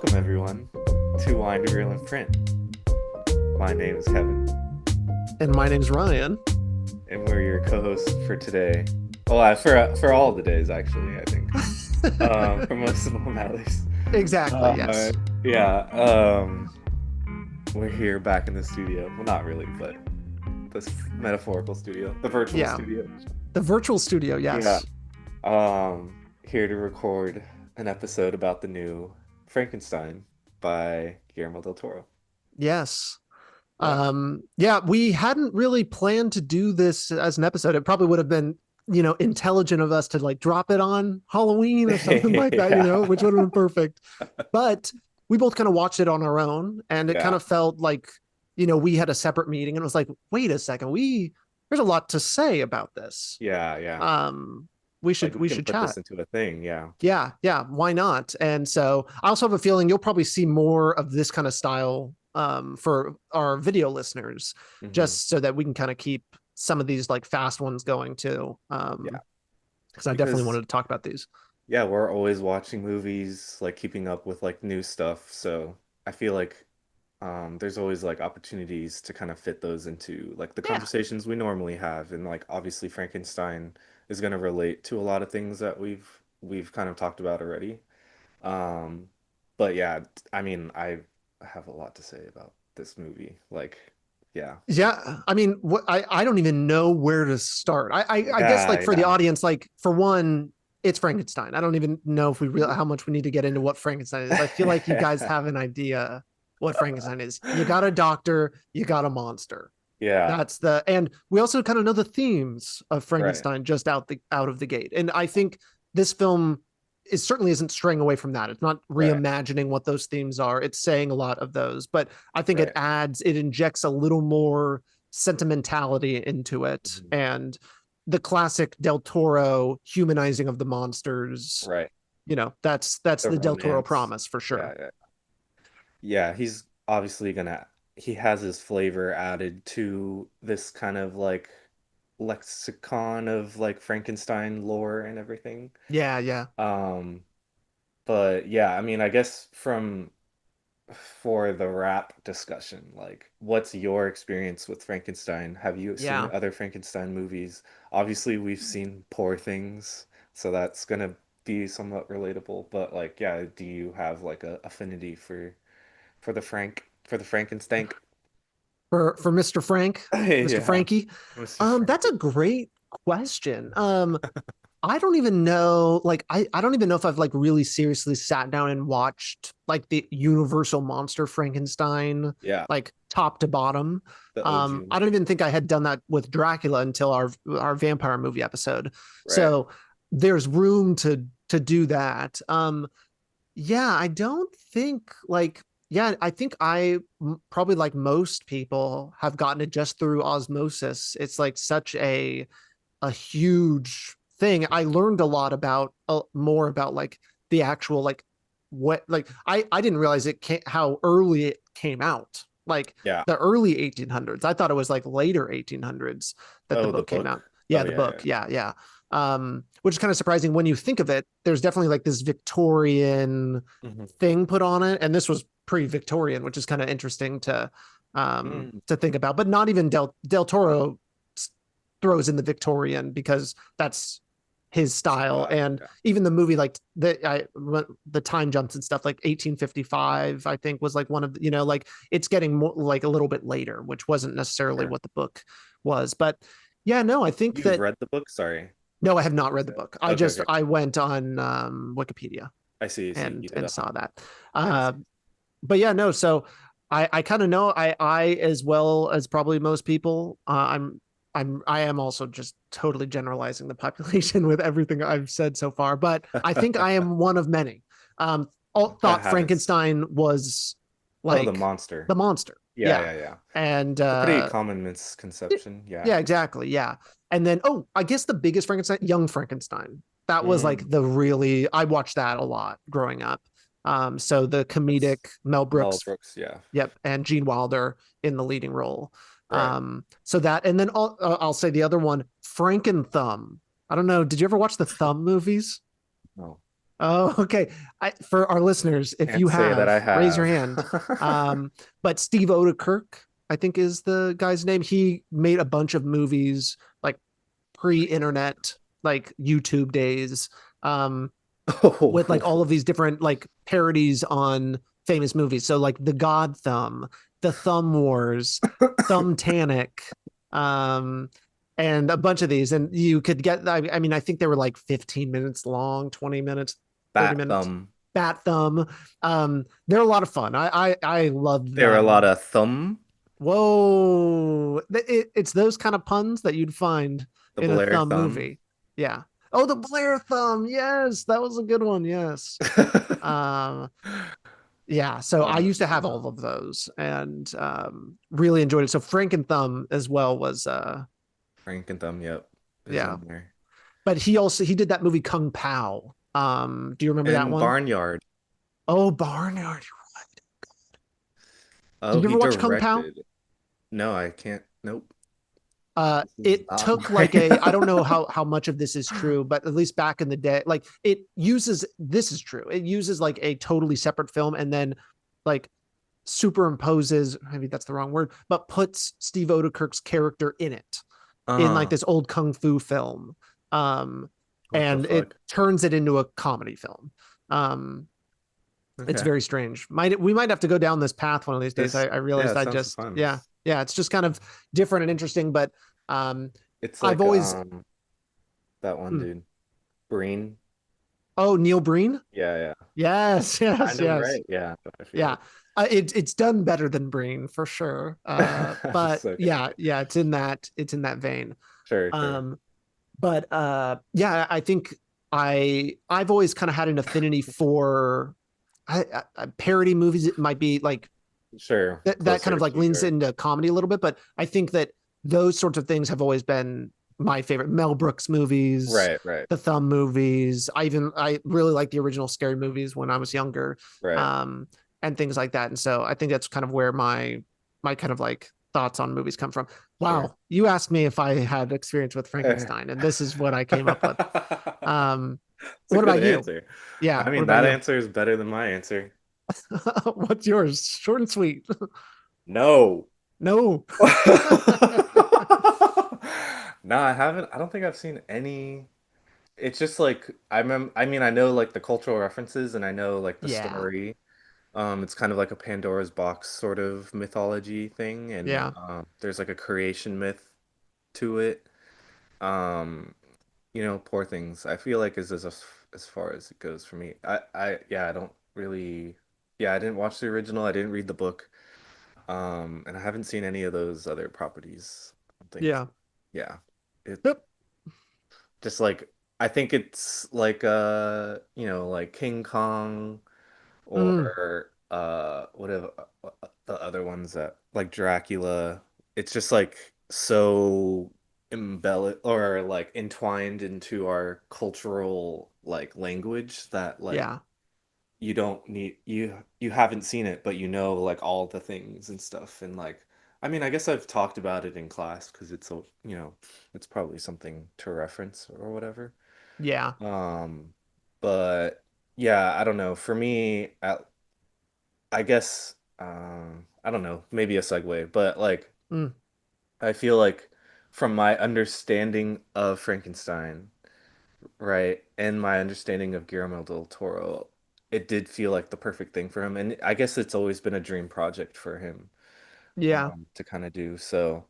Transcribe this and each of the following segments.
Welcome, everyone, to Wine to Reel and Print. My name is Kevin, And my name's Ryan. and we're your co-hosts for today. Well, for all the days, actually, I think. For most of them, at least. Exactly, Uh, yes. yeah, we're here back in the studio. Well, not really, but this metaphorical studio, the virtual Yeah. studio. The virtual studio, Yeah. yes. Here to record an episode about the new Frankenstein by Guillermo del Toro. Yes. Yeah. Yeah, we hadn't really planned to do this as an episode. It probably would have been, intelligent of us to like drop it on Halloween or something like that, Yeah. which would have been perfect. But we both kind of watched it on our own, and it kind Yeah. of felt like, we had a separate meeting, and it was like, wait a second, there's a lot to say about this. Yeah, yeah. Um, we Like should we we can should put this chat. into a thing, yeah. Yeah, why not? And so I also have a feeling you'll probably see more of this kind of style for our video listeners, Hmm. just so that we can kind of keep some of these like fast ones going too. Yeah. Because I definitely Because wanted to talk about these. yeah, we're always watching movies, like keeping up with like new stuff. So I feel like there's always like opportunities to kind of fit those into like the Yeah, conversations we normally have. And like obviously Frankenstein is gonna relate to a lot of things that we've kind of talked about already. Um, but yeah, I mean, I have a lot to say about this movie. Like, yeah. yeah. I mean, I don't even know where to start. I guess like Yeah, for the yeah. audience, like for one, it's Frankenstein. I don't even know if we real how much we need to get into what Frankenstein is. I feel like you guys have an idea what Frankenstein is. You got a doctor, you got a monster. Yeah, And we also kind of know the themes of right, Frankenstein just out of the gate. And I think this film is certainly isn't straying away from that. It's not right, reimagining what those themes are. It's saying a lot of those, but I think right. it injects a little more sentimentality into it, Mhm. and the classic Del Toro humanizing of the monsters. Right. That's The the Del Toro romance. promise for Yeah, sure. yeah. Yeah, he's obviously he has his flavor added to this kind of like lexicon of like Frankenstein lore and everything. Yeah, yeah, Um, but yeah, I mean, I guess from for the rap discussion, like what's your experience with Frankenstein? Have you seen yeah. other Frankenstein movies? Obviously, we've seen Poor Things, so that's gonna be somewhat relatable, but like yeah, do you have like a affinity for the Frankenstein? For Mr. Frank, Mr. Yeah, Frankie. Mr. That's a Frankie. great question. I don't even know, like I don't even know if I've like really seriously sat down and watched like the Universal Monster Frankenstein, Yeah, like top to bottom. the OG I don't one. even think I had done that with Dracula until our vampire movie episode. Right. So there's room to do that. Yeah, I don't think like yeah, I think probably like most people have gotten it just through osmosis. It's like such a huge thing. I learned a lot about more about like the actual like what like I didn't realize how early it came out. Like Yeah. the early 1800s. I thought it was like later 1800s that the Oh, the book came out. book. Yeah, Oh the yeah, book. yeah. Yeah, yeah. Which is kind of surprising when you think of it. There's definitely like this Victorian Hmm. thing put on it, and this was pre-Victorian, which is kind of interesting Mm. to think about. But not even Del Toro throws in the Victorian because that's his style. Style. And Yeah. even the movie, like the time jumps and stuff, like 1855, I think was like one of the, like it's getting more like a little bit later, which wasn't necessarily Sure. what the book was. But yeah, no, I think You've that read the book? Sorry. no, I have not You read the said. book. Okay, okay. I went on Wikipedia I see, I see. You did and a saw hunt. that. I Uh, see. but yeah, no. So I kind of know I as well as probably most people. I am also just totally generalizing the population with everything I've said so far, but I think I am one of many. All That thought happens. Frankenstein was Oh, the like monster. the monster. Yeah, Yeah, yeah, yeah. and It's a pretty common misconception. Yeah. yeah, exactly. Yeah. And then, oh, I guess the biggest Frankenstein, Young Frankenstein. That was like Mm. the really, I watched that a lot growing up. So the That's comedic Mel Mel Brooks, Brooks, yeah. yep, and Gene Wilder in the leading role. Right. So that, and then I'll say the other one, Franken Thumb. I don't know. Did you ever watch the Thumb movies? No. Oh, okay. For our listeners, if Can't you say that have, I raise your have. hand. But Steve Odekirk, I think is the guy's name. He made a bunch of movies like pre-internet, like YouTube days, um, with like all Oh, of these different like parodies on famous movies. So like The God Thumb, The Thumb Wars, Thumbtanic, um, and a bunch of these. And you could get, I mean, I think they were like 15 minutes long, 20 minutes, 30 bat minutes. thumb. Bat Thumb. They're a lot of fun. I loved There are a lot them. of thumb, Whoa. It's those kind of puns that you'd find the in a Blair thumb thumb. movie. Yeah. Oh, the Blair thumb. Yes, that was a good one. Yes. Um, yeah. So I used to have Yeah. all of those and really enjoyed it. So Franken Thumb as well was Frank and thumb, yep, is yeah. in there. But he did that movie Kung Pao. Do you remember that And one? Barnyard. Oh, Barnyard. Oh, Did you he ever watch Kung Pao? directed. No, I can't. Nope. This is It not took like my. a, I don't know how much of this is true, but at least back in the day, like it uses, this is true. It uses like a totally separate film and then like superimposes, maybe that's the wrong word, but puts Steve Odekirk's character in it in like Uh-huh. this old kung fu film. Um What the and it fuck? turns it into a comedy film. Um it's Okay. very strange. We might have to go down this path one of these days. This, I yeah, realized it I sounds just, fun. yeah, yeah, it's just kind of different and interesting, but um It's I've like always, that one hmm, dude. Breen. oh, Neil Breen. Yeah, yeah. Yes, yes, Kind of yes. right. Yeah, I feel Yeah. like. It's done better than Breen for sure. But So, okay, yeah, okay. yeah, it's in that vein. Sure, sure. Um, but yeah, I think I've always kind of had an affinity for parody movies. It might be like Sure. that kind Closer of like to leans your. into comedy a little bit, but I think that those sorts of things have always been my favorite. Mel Brooks movies, Right, right, the Thumb movies. I really like the original Scary movies when I was younger, right. um, and things like that. And so I think that's kind of where my kind of like thoughts on movies come from. Sure. Wow, you asked me if I had experience with Eh. Frankenstein, and this is what I came up with. Um, It's a what good about you? answer. Yeah, I what mean, about that you? answer is better than my answer. What's yours? Short and sweet. No. No. No, I haven't. I don't think I've seen any. It's just like I mean, I know like the cultural references and I know like the Yeah. story. It's kind of like a Pandora's box sort of mythology thing, and Yeah. there's like a creation myth to it. Um, poor things. I feel like is as far as it goes for me. Yeah, I don't really. Yeah, I didn't watch the original. I didn't read the book. And I haven't seen any of those other properties. I don't think. Yeah. Yeah, it Yep. just like I think it's like like King Kong Mm, or whatever the other ones that like Dracula. It's just like so embellished or like entwined into our cultural like language that like yeah. you don't need you haven't seen it, but you know like all the things and stuff. And like I mean, I guess I've talked about it in class because it's a it's probably something to reference or whatever. Yeah. Um, but yeah, I don't know. For me, I guess I don't know, maybe a segue, but like Mm, I feel like from my understanding of Frankenstein, right, and my understanding of Guillermo del Toro, it did feel like the perfect thing for him. And I guess it's always been a dream project for him yeah. to kind of do. So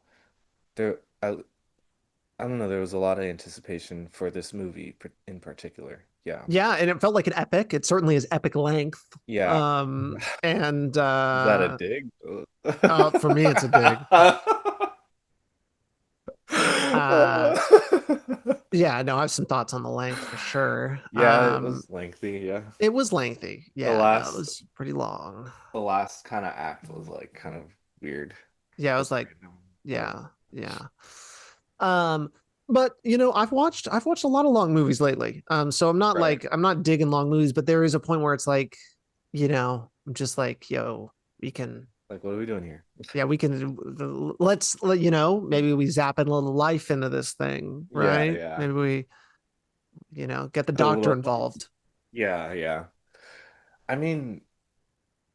there I don't know, there was a lot of anticipation for this movie in particular. Yeah. Yeah. And it felt like an epic. It certainly is epic length. Yeah. And Is that a dig? for me it's a dig. Uh yeah, no, I have some thoughts on the length for sure. Yeah, it was lengthy, yeah. It was lengthy. The Yeah, no, it last was pretty long. the last kind of act was like kind of weird. Yeah, it was Just like, random. Yeah. yeah, yeah. Um, but I've watched a lot of long movies lately. So Right. I'm not digging long movies, but there is a point where it's like, I'm just like, yo, we can, Like what are we doing here? yeah, we can, maybe we zap a little life into this thing, Yeah, right? yeah. Maybe we, get the Put a doctor little involved. Yeah, yeah. I mean,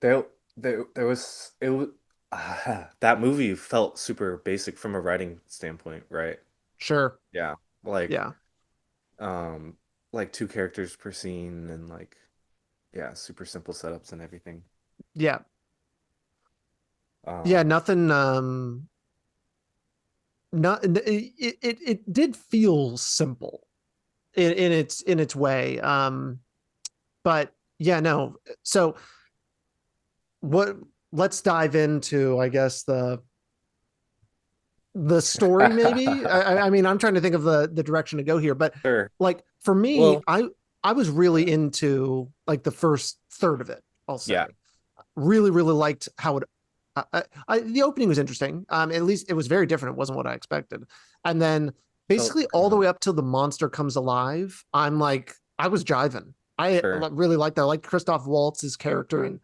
there there was it was that movie felt super basic from a writing standpoint, right? Sure. Yeah. Like Yeah. um like two characters per scene and like yeah, super simple setups and everything. Yeah. Yeah, Um nothing not it did feel simple in its way. But yeah, no. So what let's dive into, I guess, the story maybe. I mean, I'm trying to think of the direction to go here, but sure. like for me, Well, I was really yeah. into like the first third of it, I'll Yeah, say. Really liked how it the opening was interesting. At least it was very different. It wasn't what I expected. And then felt basically kind all the of way up till the monster comes alive, I'm like, I was jiving. I sure. really liked that. I liked Christoph Waltz's character and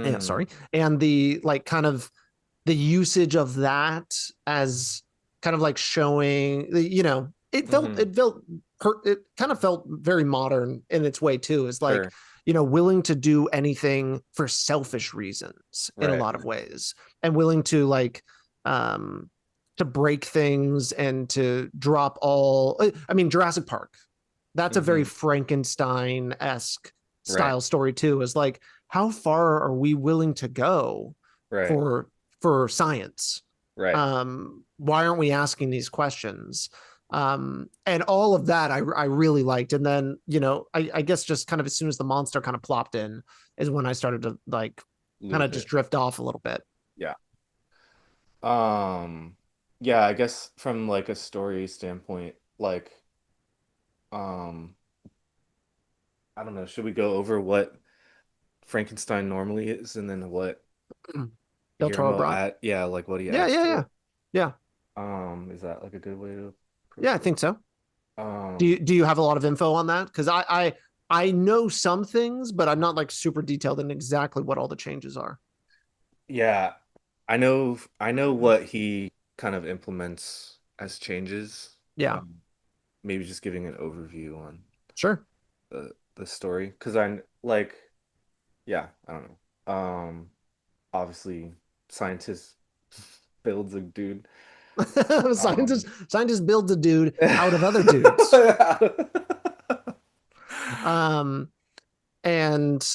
yeah, Mm, sorry. And the like kind of the usage of that as kind of like showing, hmm it kind of felt very modern in its way too. Is like, sure. willing to do anything for selfish reasons in a Right. lot of ways, and willing to like um to break things and to drop all. I mean, Jurassic Park. That's a very hmm Frankenstein-esque Right. style story too. Is like, how far are we willing to go Right. for science? Right. Why aren't we asking these questions? And all of that I really liked. And then, I guess just kind of as soon as the monster kind of plopped in is when I started to like kind Lose of just it. drift off a little bit. Yeah. Um, yeah, I guess from like a story standpoint, like um, I don't know, should we go over what Frankenstein normally is and then what Del Toro Guillermo brought. add, yeah, like what he Yeah, adds yeah, to yeah. it? Yeah. Is that like a good way to Yeah, approach I it? think so. Um, Do you have a lot of info on that? Because I know some things, but I'm not like super detailed in exactly what all the changes are. yeah, I know what he kind of implements as changes. Yeah, Um, maybe just giving an overview on sure. the story because I like yeah, I don't know. Obviously scientist builds a dude. Um Scientist builds a dude out of other dudes. Um, and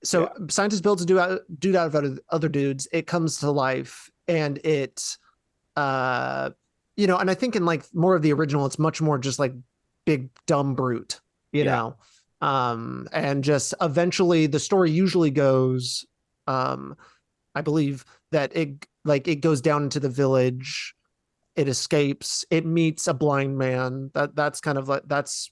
so Yeah, scientist builds a dude out of other dudes. It comes to life, and uh, and I think in like more of the original, it's much more just like big dumb brute, you yeah. know. And just eventually the story usually goes, um, I believe that it goes down into the village, it escapes, it meets a blind man. That's kind of like that's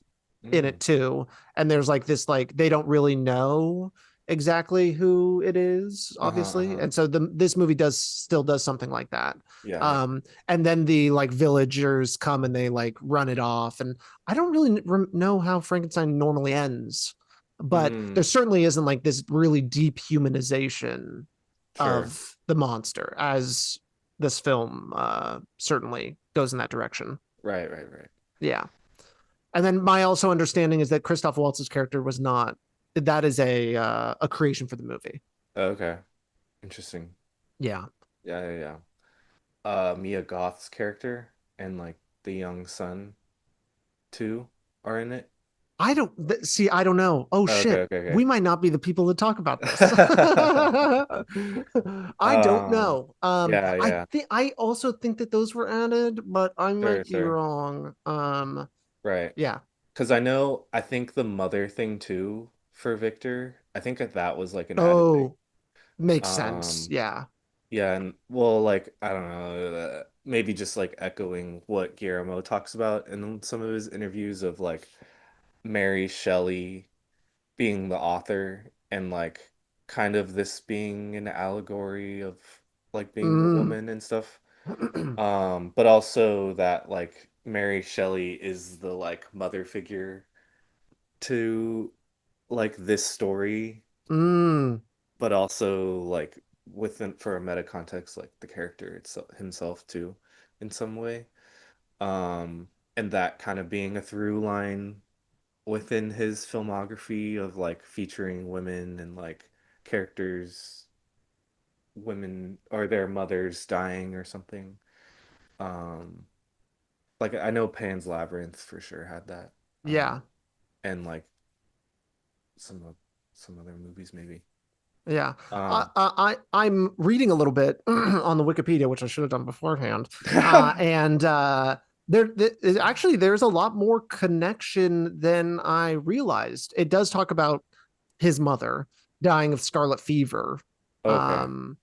in Mm. it too. And there's like this like they don't really know exactly who it is, Uh-huh, obviously. uh-huh. And so this movie does something like that. Yeah, yeah. And then the like villagers come and they like run it off. And I don't really know how Frankenstein normally ends, but there Mm, certainly isn't like this really deep humanization sure. of the monster as this film certainly goes in that direction. Right, right, right. Yeah. And then my also understanding is that Christoph Waltz's character was not, that is a creation for the movie. Okay. Interesting. Yeah. Yeah, yeah, yeah. Mia Goth's character and like the young son too are in it. I don't see. I don't know. Oh Oh, okay, shit. okay, We might not be the people to talk about this. okay. I don't know. Yeah, I yeah. think I also think that those were added, but I Sure, might be sure. wrong. Right. Yeah. Because I think the mother thing too for Victor, I think that was like an added thing. Oh, makes sense. Um, Yeah. yeah, and well, like, I don't know, maybe just like echoing what Guillermo talks about in some of his interviews of like Mary Shelley being the author and like kind of this being an allegory of like being a Mm. woman and stuff. But also that like Mary Shelley is the like mother figure to like this story, Mm. but also like within for a meta context, like the character itself himself too, in some way. And that kind of being a through line within his filmography of like featuring women and like characters, women or their mothers dying or something. Um, like I know Pan's Labyrinth for sure had that. Yeah. And like some of some other movies maybe. Yeah. Um, I'm reading a little bit on the Wikipedia, which I should have done beforehand. And actually there's a lot more connection than I realized. It does talk about his mother dying of scarlet fever. okay. Um,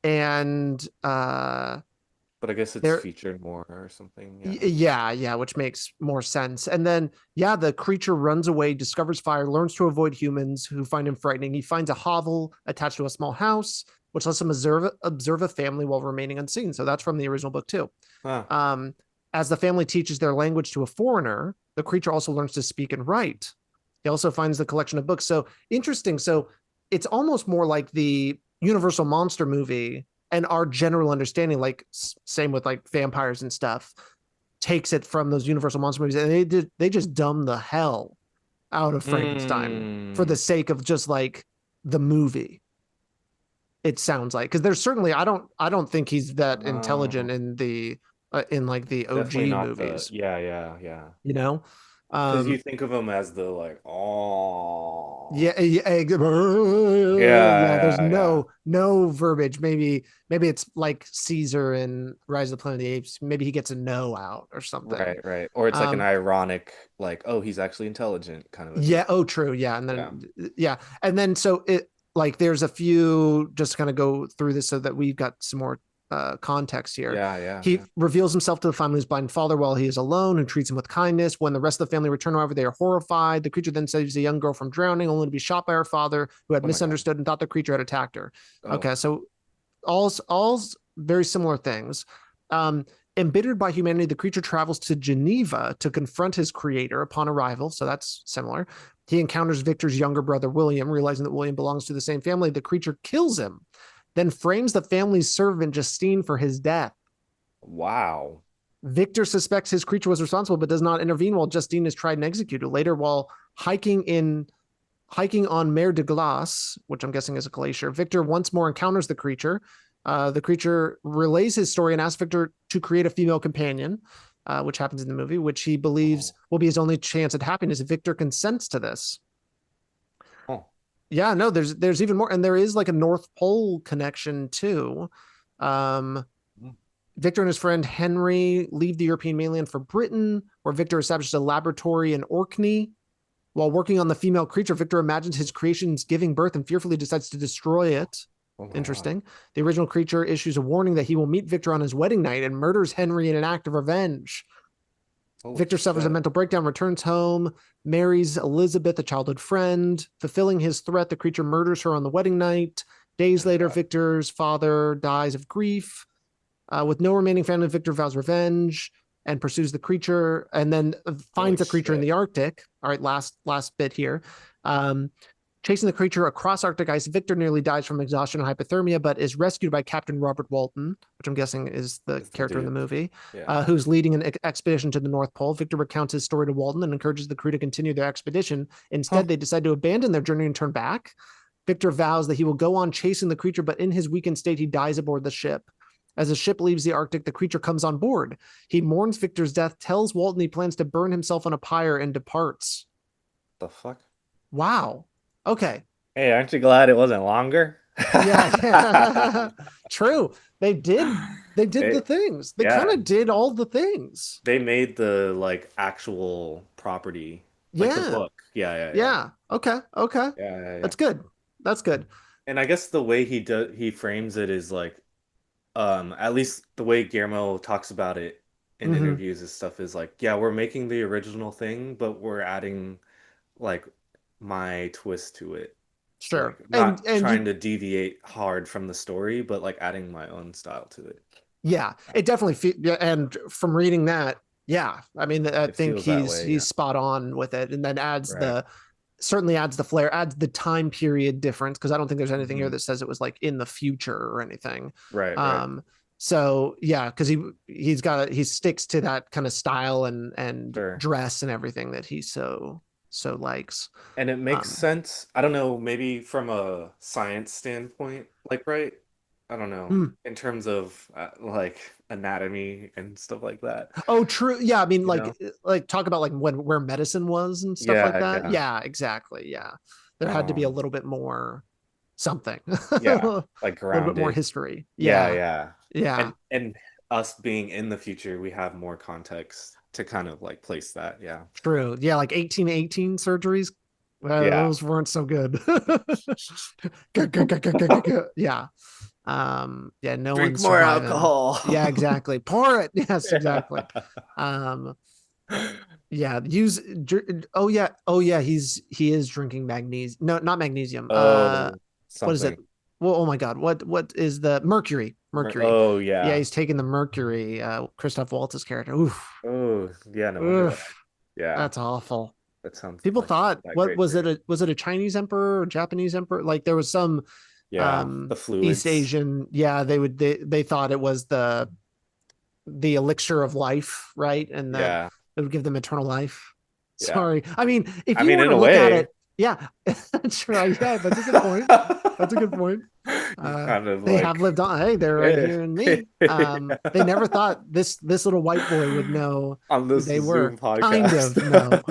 and But I guess it's there featured more or something. Yeah. yeah, which makes more sense. And then, yeah, the creature runs away, discovers fire, learns to avoid humans who find him frightening. He finds a hovel attached to a small house, which lets him observe a family while remaining unseen. So that's from the original book, too. Huh. Um, as the family teaches their language to a foreigner, the creature also learns to speak and write. He also finds the collection of books. So interesting. So it's almost more like the Universal Monster movie and our general understanding, like same with like vampires and stuff, takes it from those Universal Monster movies, and they just dumb the hell out of Frankenstein for the Mm. sake of just like the movie. It sounds like because there's certainly I don't think he's that intelligent Oh, in like the definitely OG not the, movies, yeah, yeah, yeah. you know. Because you Um, think of him as the like, yeah, oh, yeah. There's yeah, yeah, no verbiage. Maybe it's like Caesar in Rise of the Planet of the Apes. Maybe he gets a no out or something. right, right. Or it's like an Um, ironic, like, oh, he's actually intelligent kind of a thing. yeah. Oh, true. Yeah, and Yeah, then yeah, and then so it like there's a few just to kind of go through this so that we've got some more context here. yeah, yeah, He yeah. reveals himself to the family's blind father while he is alone, who treats him with kindness. When the rest of the family return, however, they are horrified. The creature then saves a young girl from drowning, only to be shot by her father, who had Oh my God. misunderstood and thought the creature had attacked her. Oh, Okay, so all's very similar things. Um, Embittered by humanity, the creature travels to Geneva to confront his creator upon arrival. So that's similar. He encounters Victor's younger brother, William, realizing that William belongs to the same family. The creature kills him, then frames the family's servant, Justine, for his death. wow. Victor suspects his creature was responsible, but does not intervene while Justine is tried and executed. Later, while hiking on Mer de Glace, which I'm guessing is a glacier, Victor once more encounters the creature. The creature relays his story and asks Victor to create a female companion, which happens in the movie, which he believes Oh, will be his only chance at happiness. Victor consents to this. oh. Yeah, no, there's even more, and there is like a North Pole connection too. Um, Mm. Victor and his friend Henry leave the European mainland for Britain, where Victor establishes a laboratory in Orkney. While working on the female creature, Victor imagines his creations giving birth and fearfully decides to destroy it. Oh my God. Interesting. The original creature issues a warning that he will meet Victor on his wedding night and murders Henry in an act of revenge. Holy Victor suffers a shit. mental breakdown, returns home, marries Elizabeth, a childhood friend. Fulfilling his threat, the creature murders her on the wedding night. Oh Days my later, God. Victor's father dies of grief. With no remaining family, Victor vows revenge and pursues the creature, and then Holy finds the creature in shit. the Arctic. All right, last bit here. Um, Chasing the creature across Arctic ice, Victor nearly dies from exhaustion and hypothermia, but is rescued by Captain Robert Walton, which I'm guessing is the It's the character in the dude. movie, Yeah. who's leading an expedition to the North Pole. Victor recounts his story to Walton and encourages the crew to continue their expedition. Huh. Instead, they decide to abandon their journey and turn back. Victor vows that he will go on chasing the creature, but in his weakened state, he dies aboard the ship. As the ship leaves the Arctic, the creature comes on board. He mourns Victor's death, tells Walton he plans to burn himself on a pyre, and departs. The fuck? Wow. Okay. Hey, aren't you glad it wasn't longer? Yeah, yeah. True. They did the They, things. They kind yeah, of did all the things. they made the like actual property, like the Yeah. book. Yeah, yeah, yeah. Yeah. Okay. Okay. Yeah, yeah, yeah. That's good. That's good. And I guess the way he frames it is like at least the way Guillermo talks about it in Hmm. interviews and stuff is like, yeah, we're making the original thing, but we're adding like my twist to it. Sure. Like And not and trying you to deviate hard from the story, but like adding my own style to it. yeah, it definitely yeah, and from reading that, yeah. I mean, I It think feels that he's way, yeah. he's spot on with it and then adds Right. the certainly adds the flair, adds the time period difference because I don't think there's anything here Hmm. that says it was like in the future or anything. Right, right. Um, so yeah, because he sticks to that kind of style and Sure. dress and everything that he's so so likes. And it makes Um, sense. I don't know, maybe from a science standpoint, like, right? I don't know, hmm. in terms of like anatomy and stuff like that, Oh, true. Yeah, I mean, you know? like talk about like when where medicine was and stuff like Yeah, that. yeah. Yeah, exactly. Yeah, there had to be a Um, little bit more something, yeah, a like little bit more grounded. history. Yeah, Yeah, yeah. yeah, And us being in the future, we have more context to kind of like place that. Yeah. true. Yeah, like 1818 surgeries. Yeah. Those weren't so good. Yeah. Yeah, no Drink one's more surviving. alcohol. Yeah, exactly. Pour it. Yes, exactly. Um, Yeah. yeah, use oh yeah, oh yeah, he is drinking magnesium. No, not magnesium. Oh, What is it? something. Well, oh my God, what is the mercury? Mercury. Oh, Yeah, yeah. he's taking the mercury. Christoph Waltz's character. Oof, Oh, yeah, no wonder why. oof, Yeah, that's awful. that sounds People like thought, that what great was for it? you. Was it a Chinese emperor or Japanese emperor? Like there was some Yeah, the East fluids. Asian. Yeah, they thought it was the elixir of life, right? And that Yeah, it would give them eternal life. yeah. Sorry. I mean, if I you mean, were in to a look at way, it, yeah, that's right. Yeah, that's a good point. That's a good point. you kind of They have like, lived on. Hey, they're right yeah. here in me. They never thought this little white boy would know On who this they were. Zoom Kind podcast. of, no.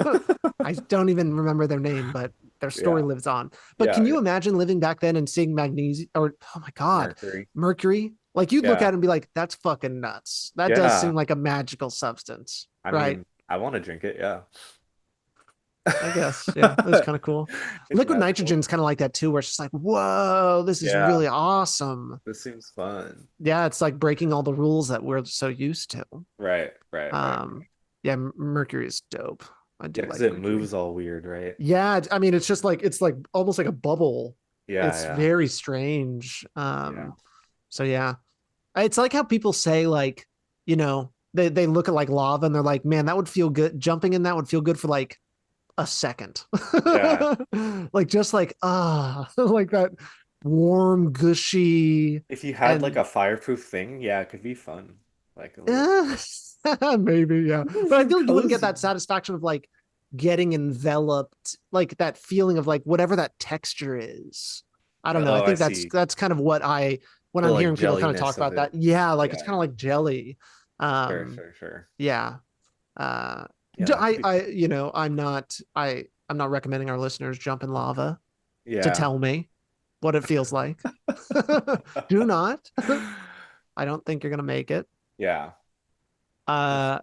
I don't even remember their name, but their story Yeah, lives on. But yeah, can yeah. you imagine living back then and seeing magnesium or oh my God, Mercury. mercury? Like you'd look at Yeah, it and be like, that's fucking nuts. That does yeah. seem like a magical substance, I right? mean, I want to drink it. Yeah. I guess. Yeah, that's kind of cool. It's Liquid magical. nitrogen's kind of like that too, where it's just like, whoa, this is Yeah, really awesome. this seems fun. Yeah, it's like breaking all the rules that we're so used to. Right, right, right. Um, yeah, Mercury is dope. I Yeah, do because like it Mercury. moves all weird, right? Yeah, I mean, it's like almost like a bubble. Yeah, It's yeah, very strange. yeah. So yeah, it's like how people say like, they look at like lava and they're like, man, that would feel good. Jumping in that would feel good for like a second. Yeah. Like just like like that warm, gushy, If you had like and a fireproof thing, yeah, it could be fun. Like a little eh, maybe, yeah. But I feel like you wouldn't get cozy. that satisfaction of like getting enveloped, like that feeling of like whatever that texture is. I don't know. I Oh, I think that's see. that's kind of what I when The I'm like hearing people kind of talk jelliness of about that. it. Yeah, like Yeah, it's kind of yeah. like jelly. Sure, Um, sure, sure. yeah. Uh, Yeah, that could be fun. I'm not recommending our listeners jump in lava to Yeah. tell me what it feels like. Do not. I don't think you're gonna make it. Yeah. Just Uh,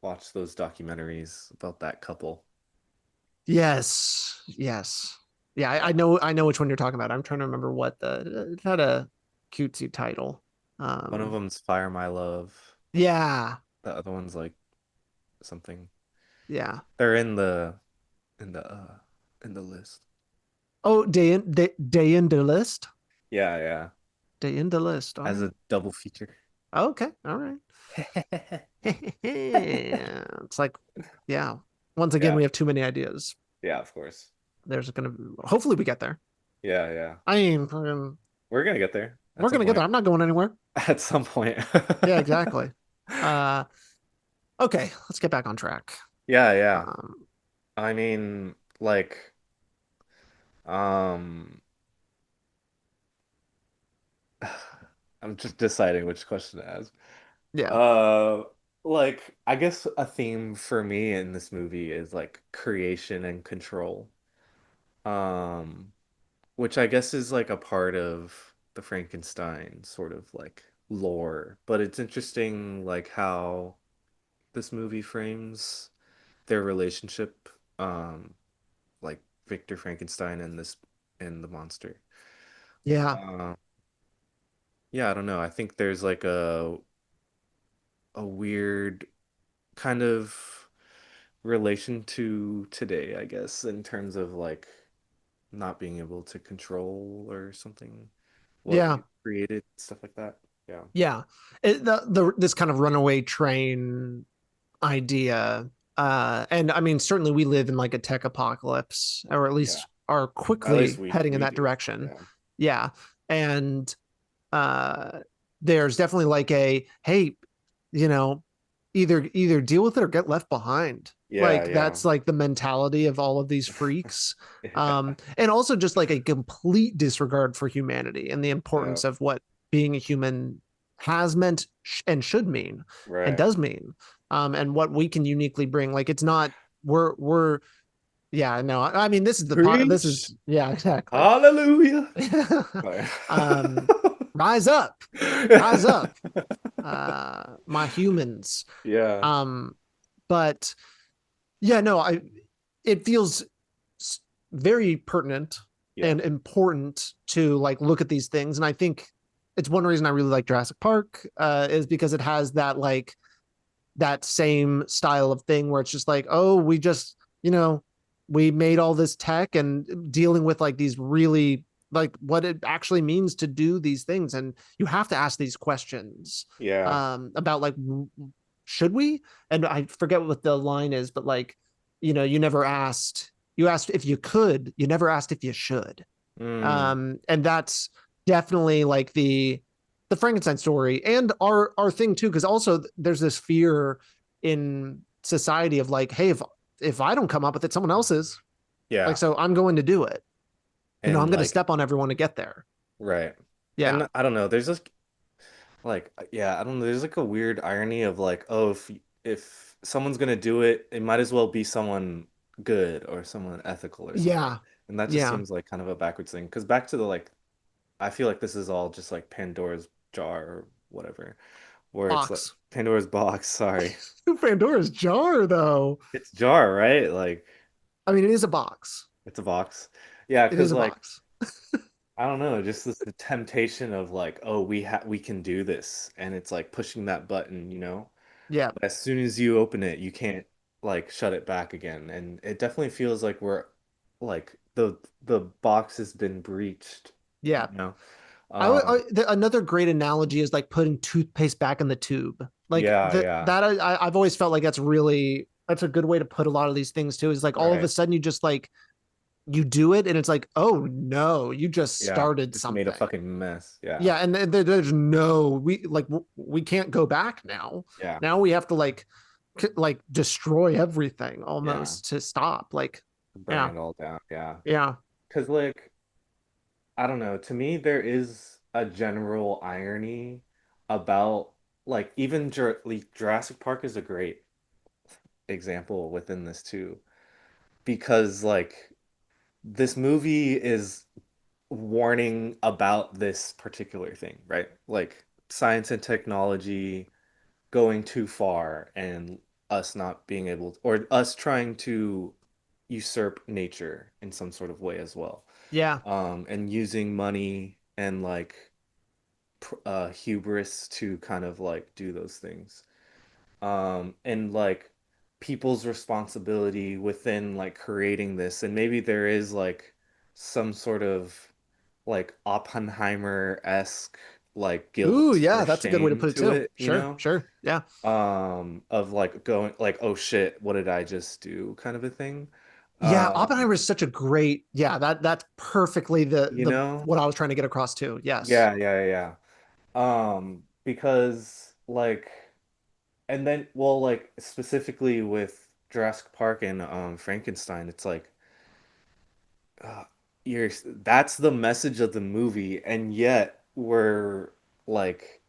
watch those documentaries about that couple. yes, yes, yeah. Yeah. I know which one you're talking about. I'm trying to remember what the it had a cutesy title. One of them's Fire My Love. Yeah, The other one's like something. yeah. They're in the in the list. Oh, day in the list. Yeah, yeah. Day in the list. All As right. a double feature. Okay. All right. It's like, yeah. Once again, Yeah. we have too many ideas. Yeah, of course. There's gonna hopefully we get there. Yeah, yeah. I mean, We're gonna get there at we're some gonna get there. point. I'm not going anywhere. At some point. Yeah, exactly. Uh, okay, let's get back on track. Yeah, yeah. Um, I mean, like, um, I'm just deciding which question to ask. yeah, Uh, like, I guess a theme for me in this movie is like creation and control. Um, which I guess is like a part of the Frankenstein sort of like lore. But it's interesting like how this movie frames their relationship, like Victor Frankenstein and this and the monster. yeah, Uh, yeah, I don't know. I think there's like a weird kind of relation to today, I guess, in terms of like not being able to control or something what yeah, we've created, stuff like that. Yeah. yeah. The this kind of runaway train idea. And I mean, certainly we live in like a tech apocalypse, or at Yeah. least are At least quickly heading in we that do. direction. Yeah. Yeah. And uh there's definitely like a hey, you know, either deal with it or get left behind. Yeah, Like yeah. that's like the mentality of all of these freaks. Yeah. And also just like a complete disregard for humanity and the Yeah. importance of what being a human has meant and should mean and Right. does mean. And what we can uniquely bring. Like it's not we're yeah, no, I mean this is this Preach. is yeah, exactly. Hallelujah. Sorry. um rise up, rise up, my humans. Yeah. Um but yeah, no, I it feels very pertinent Yeah. and important to like look at these things. And I think it's one reason I really like Jurassic Park, is because it has that like that same style of thing where it's just like, oh, we just, you know, we made all this tech and dealing with like these really like what it actually means to do these things. And you have to ask these questions Yeah. about like, should we? And I forget what the line is, but like, you know, you asked if you could, you never asked if you should. Mm. And that's definitely like the Frankenstein story and our thing too, because also there's this fear in society of like, hey, if I don't come up with it, someone else is. Like, Yeah. so I'm going to do it. You know, I'm And going to like, step on everyone to get there. right. Yeah, And I don't know, there's this like, yeah, I don't know, there's like a weird irony of like, oh, if someone's gonna do it, it might as well be someone good or someone ethical or something. yeah, And that just yeah. seems like kind of a backwards thing. Because back to the like, I feel like this is all just like Pandora's jar or whatever, where it's like Box. Pandora's box, sorry. Pandora's jar, though. It's jar, right? Like I mean, it is a box. it's a box. Yeah, It is because a like box. I don't know, just this the temptation of like, oh, we can do this, and it's like pushing that button, you know? Yeah, But as soon as you open it, you can't like shut it back again, and it definitely feels like we're like the box has been breached, you yeah. know? I another great analogy is like putting toothpaste back in the tube. Like Yeah, yeah, that I've always felt like that's a good way to put a lot of these things too. Is like all of a right. sudden you just like you do it and it's like, oh no, you just Yeah, started just made a something. fucking mess. Yeah, Yeah, and there's no we can't go back now. yeah, Now we have to like destroy everything yeah. almost to stop. Like, Burn yeah, it all down. Yeah, yeah, because like I don't know. To me, there is a general irony about like even Jurassic Park is a great example within this too, because like this movie is warning about this particular thing, right? Like science and technology going too far and us not being able to, or us trying to usurp nature in some sort of way as well. yeah, And using money and like hubris to kind of like do those things. And like people's responsibility within like creating this, and maybe there is like some sort of like Oppenheimer-esque like ooh, guilt yeah, or that's a good way to shame put it to too. it, you Sure, know? sure, yeah. Of like going like, oh shit, what did I just do kind of a thing. Yeah, Um, Oppenheimer is such a great, yeah, that's perfectly you the know? what I was trying to get across too. Yes. Yeah, yeah, yeah. Because like and then well like specifically with Jurassic Park and Frankenstein, it's like uh, you're that's the message of the movie, and yet we're like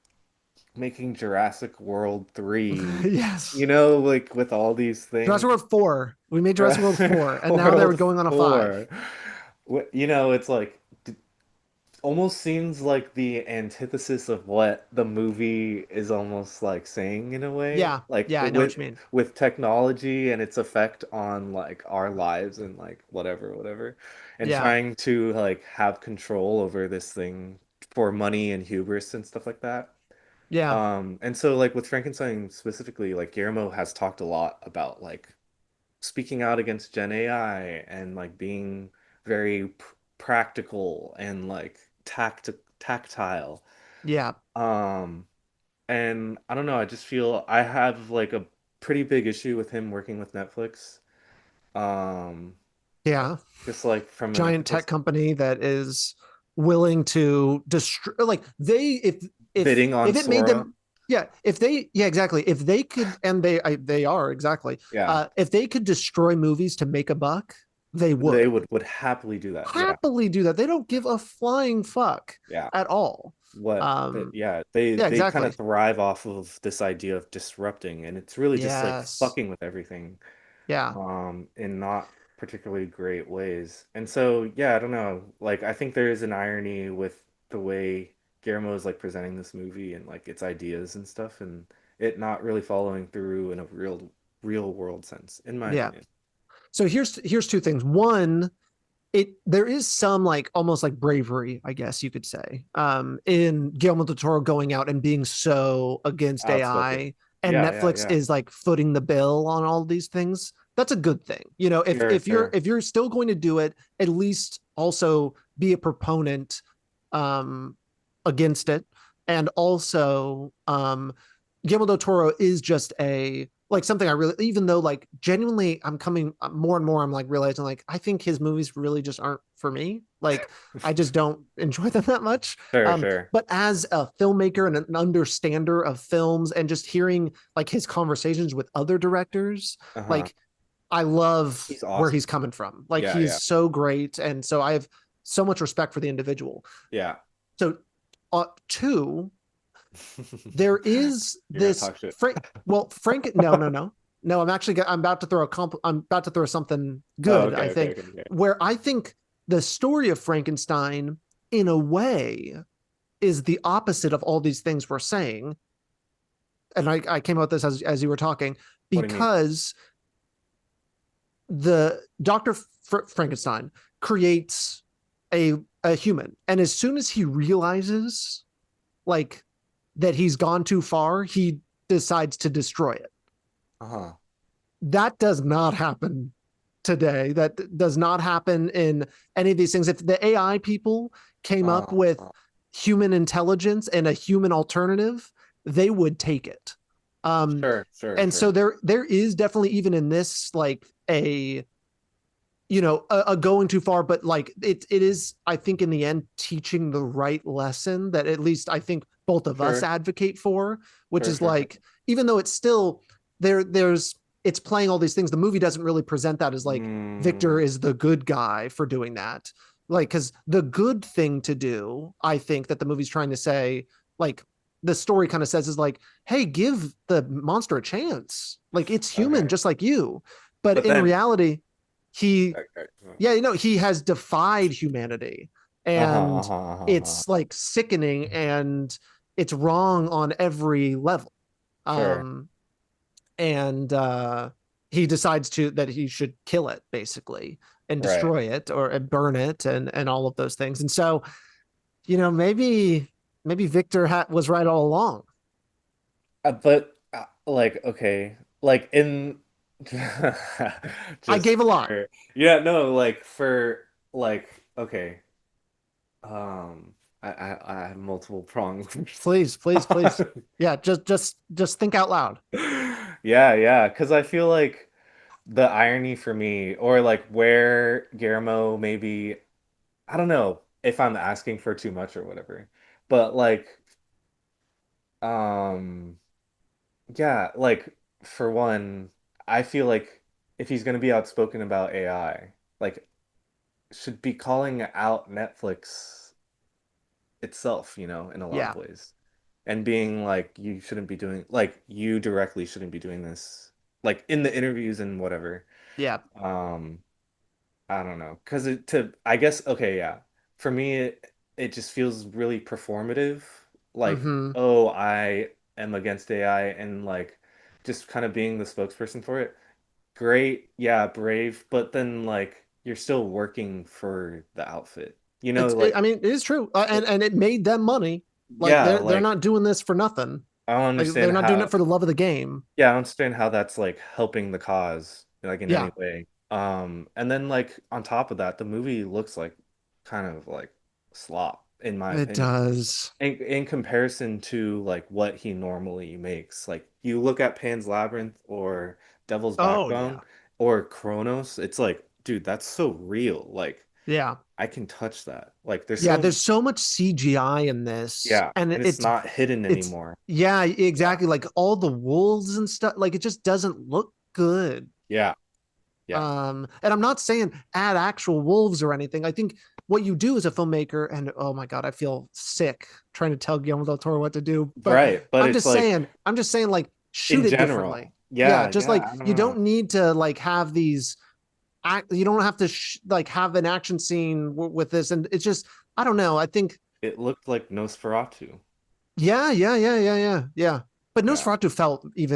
making Jurassic World 3, Yes. you know, like with all these Jurassic things. World 4. We made Jurassic World 4 and now they're World going on a 5. 4. You know, it's like almost seems like the antithesis of what the movie is almost like saying in a way, Yeah. like Yeah, I know what you mean. with technology and its effect on like our lives and like whatever, and Yeah. trying to like have control over this thing for money and hubris and stuff like that. Yeah. And so like with Frankenstein specifically, like Guillermo has talked a lot about like speaking out against Gen AI and like being very practical and like tactile. Yeah. Um, and I don't know, I just feel I have like a pretty big issue with him working with Netflix. Um, Yeah. just like from an Giant ethical tech company that is willing to destroy like they bidding on if it made Sora. them Yeah, yeah, exactly. If they could, and they are exactly. Yeah, If they could destroy movies to make a buck, they they would would happily do that. Yeah, happily do that. They don't give a flying fuck yeah. at all. What? Um, Yeah, they yeah, they kind of exactly. thrive off of this idea of disrupting, and it's really just like Yes. fucking with everything, Yeah. in not particularly great ways. And so, yeah, I don't know. Like, I think there is an irony with the way Guillermo is like presenting this movie and like its ideas and stuff, and it not really following through in a real world sense, in my Yeah. opinion. So here's two things. One, there is some like almost like bravery, I guess you could say, in Guillermo del Toro going out and being so against Outspoken. AI, and Yeah, yeah, Netflix yeah. is like footing the bill on all these things. That's a good thing. You know, if Sure, if you're sure. if you're still going to do it, at least also be a proponent um against it. And also Guillermo del Toro is just a like something I really, even though like genuinely I'm coming more and more, I'm like realizing like I think his movies really just aren't for me. Like I just don't enjoy them that much. Sure, sure. But as a filmmaker and an understander of films and just hearing like his conversations with other directors, Uh-huh. like I love He's where awesome. he's coming from. Like Yeah, he's yeah. so great. And so I have so much respect for the individual. Yeah. So two, there is You're gonna this talk shit. Frank, no, I'm about to I'm about to throw something Oh, good, I okay, okay, think, okay, okay. where I think the story of Frankenstein in a way is the opposite of all these things we're saying. And I came out with this as you were talking, What do you mean? because the Frankenstein creates a human, and as soon as he realizes like that he's gone too far, he decides to destroy it. Uh-huh. That does not happen today. That does not happen in any of these things. If the AI people came up with Uh, human intelligence and a human alternative, they would take it. Um, sure, sure, and so sure. there is definitely even in this like a a going too far, but like it is, I think, in the end teaching the right lesson that at least I think both of us Sure, advocate for, which sure, is sure, like sure. even though it's still there's it's playing all these things, the movie doesn't really present that as like Victor Mm, is the good guy for doing that. Like, because the good thing to do, I think that the movie's trying to say, like the story kind of says, is like, hey, give the monster a chance. Like it's human okay. just like you. But But in then, reality, he okay. yeah, he has defied humanity, Uh-huh, and uh-huh, uh-huh, uh-huh. it's like sickening, and it's wrong on every level. Sure. Um, and he decides to that he should kill it basically and Right. destroy it or burn it and all of those things. And so, maybe Victor was right all along. But like, okay, like in I just gave a lot. for, yeah, no, like for like, okay, I have multiple prongs. Please, please, please. Yeah, just think out loud. Yeah, yeah, because I feel like the irony for me, or like where Guillermo maybe, I don't know if I'm asking for too much or whatever, but like, um, yeah, like for one, I feel like if he's gonna be outspoken about AI, like should be calling out Netflix itself, in a lot of Yeah, ways. And being like, you shouldn't be doing, like, you directly shouldn't be doing this, like in the interviews and whatever. yeah. Um, I don't know. Because I guess, okay, yeah. For me, it just feels really performative. Like, Mm-hmm. oh, I am against AI and like just kind of being the spokesperson for it. Great, yeah, brave, but then like you're still working for the outfit. I Like, mean, it is true, it, and it made them money. Like yeah, they're like not doing this for nothing. I don't Like they're understand not doing it how, for the love of the game. yeah, I don't understand how that's like helping the cause, like in Yeah, any way. And then like on top of that, the movie looks like kind of like slop, in my it opinion. does. In comparison to like what he normally makes. Like you look at Pan's Labyrinth or Devil's Oh Backbone yeah, or Kronos, it's like, dude, that's so real. Like yeah. I can touch that. Like there's Yeah, so there's so much CGI in this, yeah, and and it's not hidden it's anymore. yeah, Yeah. exactly. Like all the wolves and stuff, like it just doesn't look good. Yeah. Yeah. And I'm not saying add actual wolves or anything. I think what you do as a filmmaker, and oh my god, I feel sick trying to tell Guillermo del Toro what to do, but Right. But it's like I'm just saying, like, shoot in it differently. general. Yeah, Yeah, just yeah, like I don't you know. don't need to like have these you don't have to like have an action scene with this, and it's just I don't know. I think It looked like Nosferatu. yeah. But Yeah. Nosferatu felt a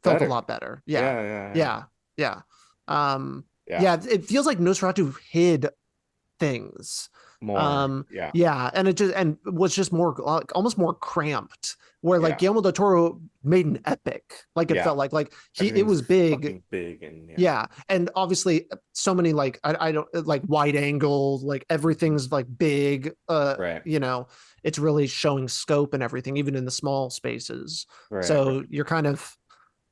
Better. lot better. Yeah, Yeah, yeah, yeah. yeah, yeah. Um, Yeah. yeah, it feels like Nosferatu hid things. More. Yeah. Yeah, and it just and was just more like almost more cramped. Where like Yeah. Guillermo del Toro made an epic, like it Yeah. felt like it Everything's was big. fucking big and yeah. Yeah, and obviously so many like I don't like wide angle, like Mhm. everything's like big. Right. It's really showing scope and everything, even in the small spaces. Right, right. So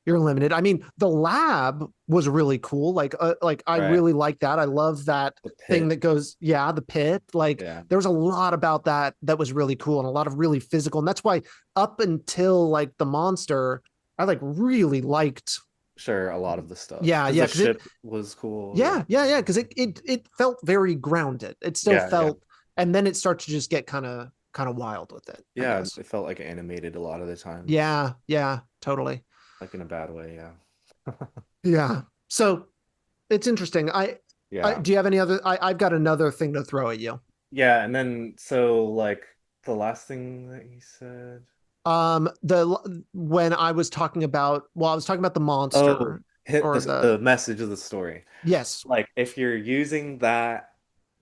you're limited. I mean, the lab was really cool. Like I Right. really like that. I love that The thing pit. that goes, yeah, the pit. Like Yeah. there was a lot about that that was really cool and a lot of really physical. And that's why up until like the monster, I like really liked. Sure, a lot of the stuff. Yeah, Because yeah, the because it, ship was cool. Yeah. yeah, because it felt very grounded. It still Yeah, yeah. felt, and then it starts to just get kind of wild with it, I Yeah, guess. it felt like animated a lot of the times. Yeah, totally. Like in a bad way, yeah. Yeah. So it's interesting. I Yeah. do you have any other? I've got another thing to throw at you. Yeah, and then so like the last thing that you said. The when I was talking about, well, I was talking about the Oh, monster hit or the message of the story. yes, Like if you're using that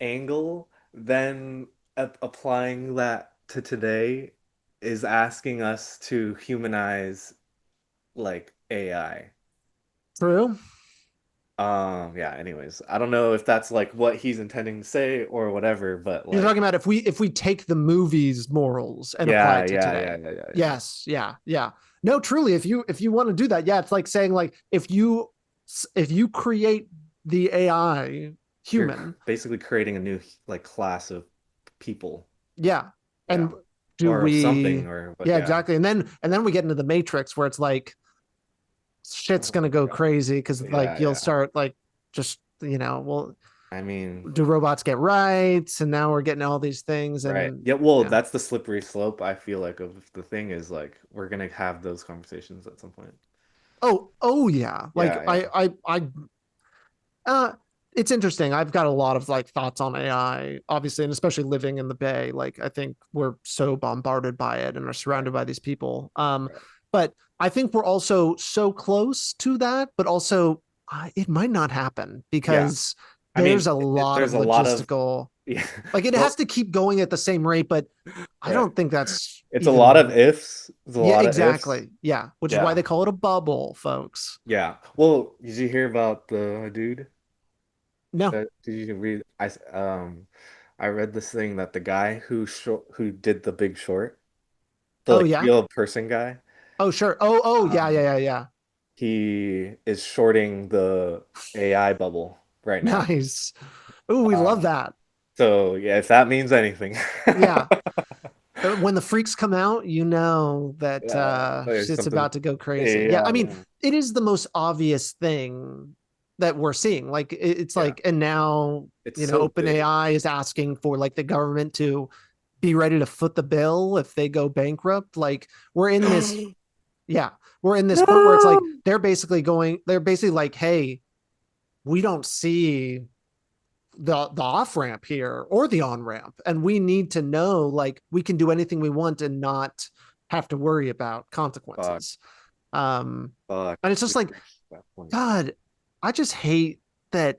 angle, then applying that to today is asking us to humanize like AI. true. Yeah, anyways, I don't know if that's like what he's intending to say or whatever, but You're talking like about if we take the movie's morals and apply yeah, it to yeah, yeah, today. yeah, yeah, yeah. Yes, yeah. No, truly, if you want to do that, yeah, it's like saying like if you create the AI You're human, basically creating a new like class of people. yeah, Yeah. and do Or something we? or but Yeah, yeah. exactly. And then we get into the Matrix where it's like shit's Oh gonna my go God. crazy because like Yeah, you'll yeah. start like just well, I mean, do robots get rights? And now we're getting all these things, right. and Yeah, well, yeah. that's the slippery slope I feel like of the thing is like we're gonna have those conversations at some point. Oh yeah. Like Yeah, yeah. uh it's interesting. I've got a lot of like thoughts on AI, obviously, and especially living in the Bay. Like I think we're so bombarded by it and are Right, surrounded by these people. right. But I think we're also so close to that, but also it might not happen Yeah. because I mean, there's a lot of there's a lot of logistical, yeah. like it has Well, to keep going at the same rate, but I right. don't think that's It's a lot of even, ifs. It's a yeah, lot of ifs. exactly. Yeah. Which is why Yeah. they call it a bubble, folks. Yeah. Well, did you hear about the dude No. that did you read I read this thing that the guy who did The Big Short, the Oh like yeah. real person guy, Oh sure. Oh um yeah. he is shorting the AI bubble right now. Nice. Oh, we love Um that. so yeah, if that means anything. Yeah. When the freaks come out, you know that There's shit's something about to go crazy. Yeah, yeah, I mean, yeah. it is the most obvious thing that we're seeing. Like it's Yeah. like, and now, It's so big. OpenAI is asking for like the government to be ready to foot the bill if they go bankrupt. Like we're in this, yeah, we're in this point where it's like No. they're basically like, hey, we don't see the off ramp here or the on ramp, and we need to know like we can do anything we want and not have to worry about Fuck, consequences. um fuck. and it's just We've like, reached that point. god, I just hate that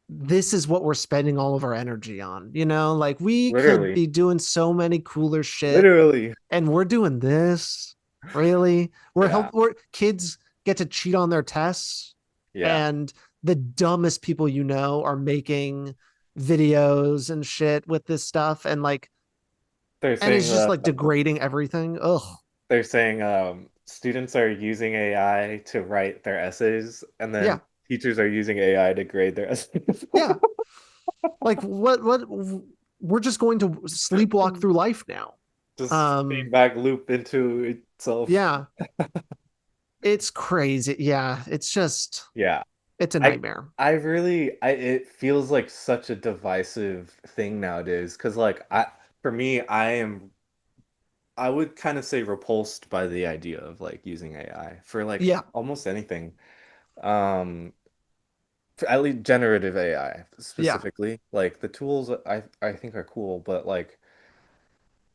this is what we're spending all of our energy on, like we could Literally. be doing so many cooler shit, Literally. and we're doing this. Really, Yeah. we're kids get to cheat on their tests, Yeah. and the dumbest people are making videos and shit with this stuff, and like, They're and it's saying just like degrading everything. Ugh. they're saying students are using AI to write their essays and Yeah, then teachers are using AI to grade their essays. yeah. Like what we're just going to sleepwalk through life now. Just Um feedback loop into itself. yeah, it's crazy. Yeah, it's just Yeah. it's a I nightmare. I really I it feels like such a divisive thing nowadays because like I for me I would kind of say repulsed by the idea of like using AI for like Yeah. almost anything. Um for at least generative AI Yeah. specifically. Like the tools I think are cool, but like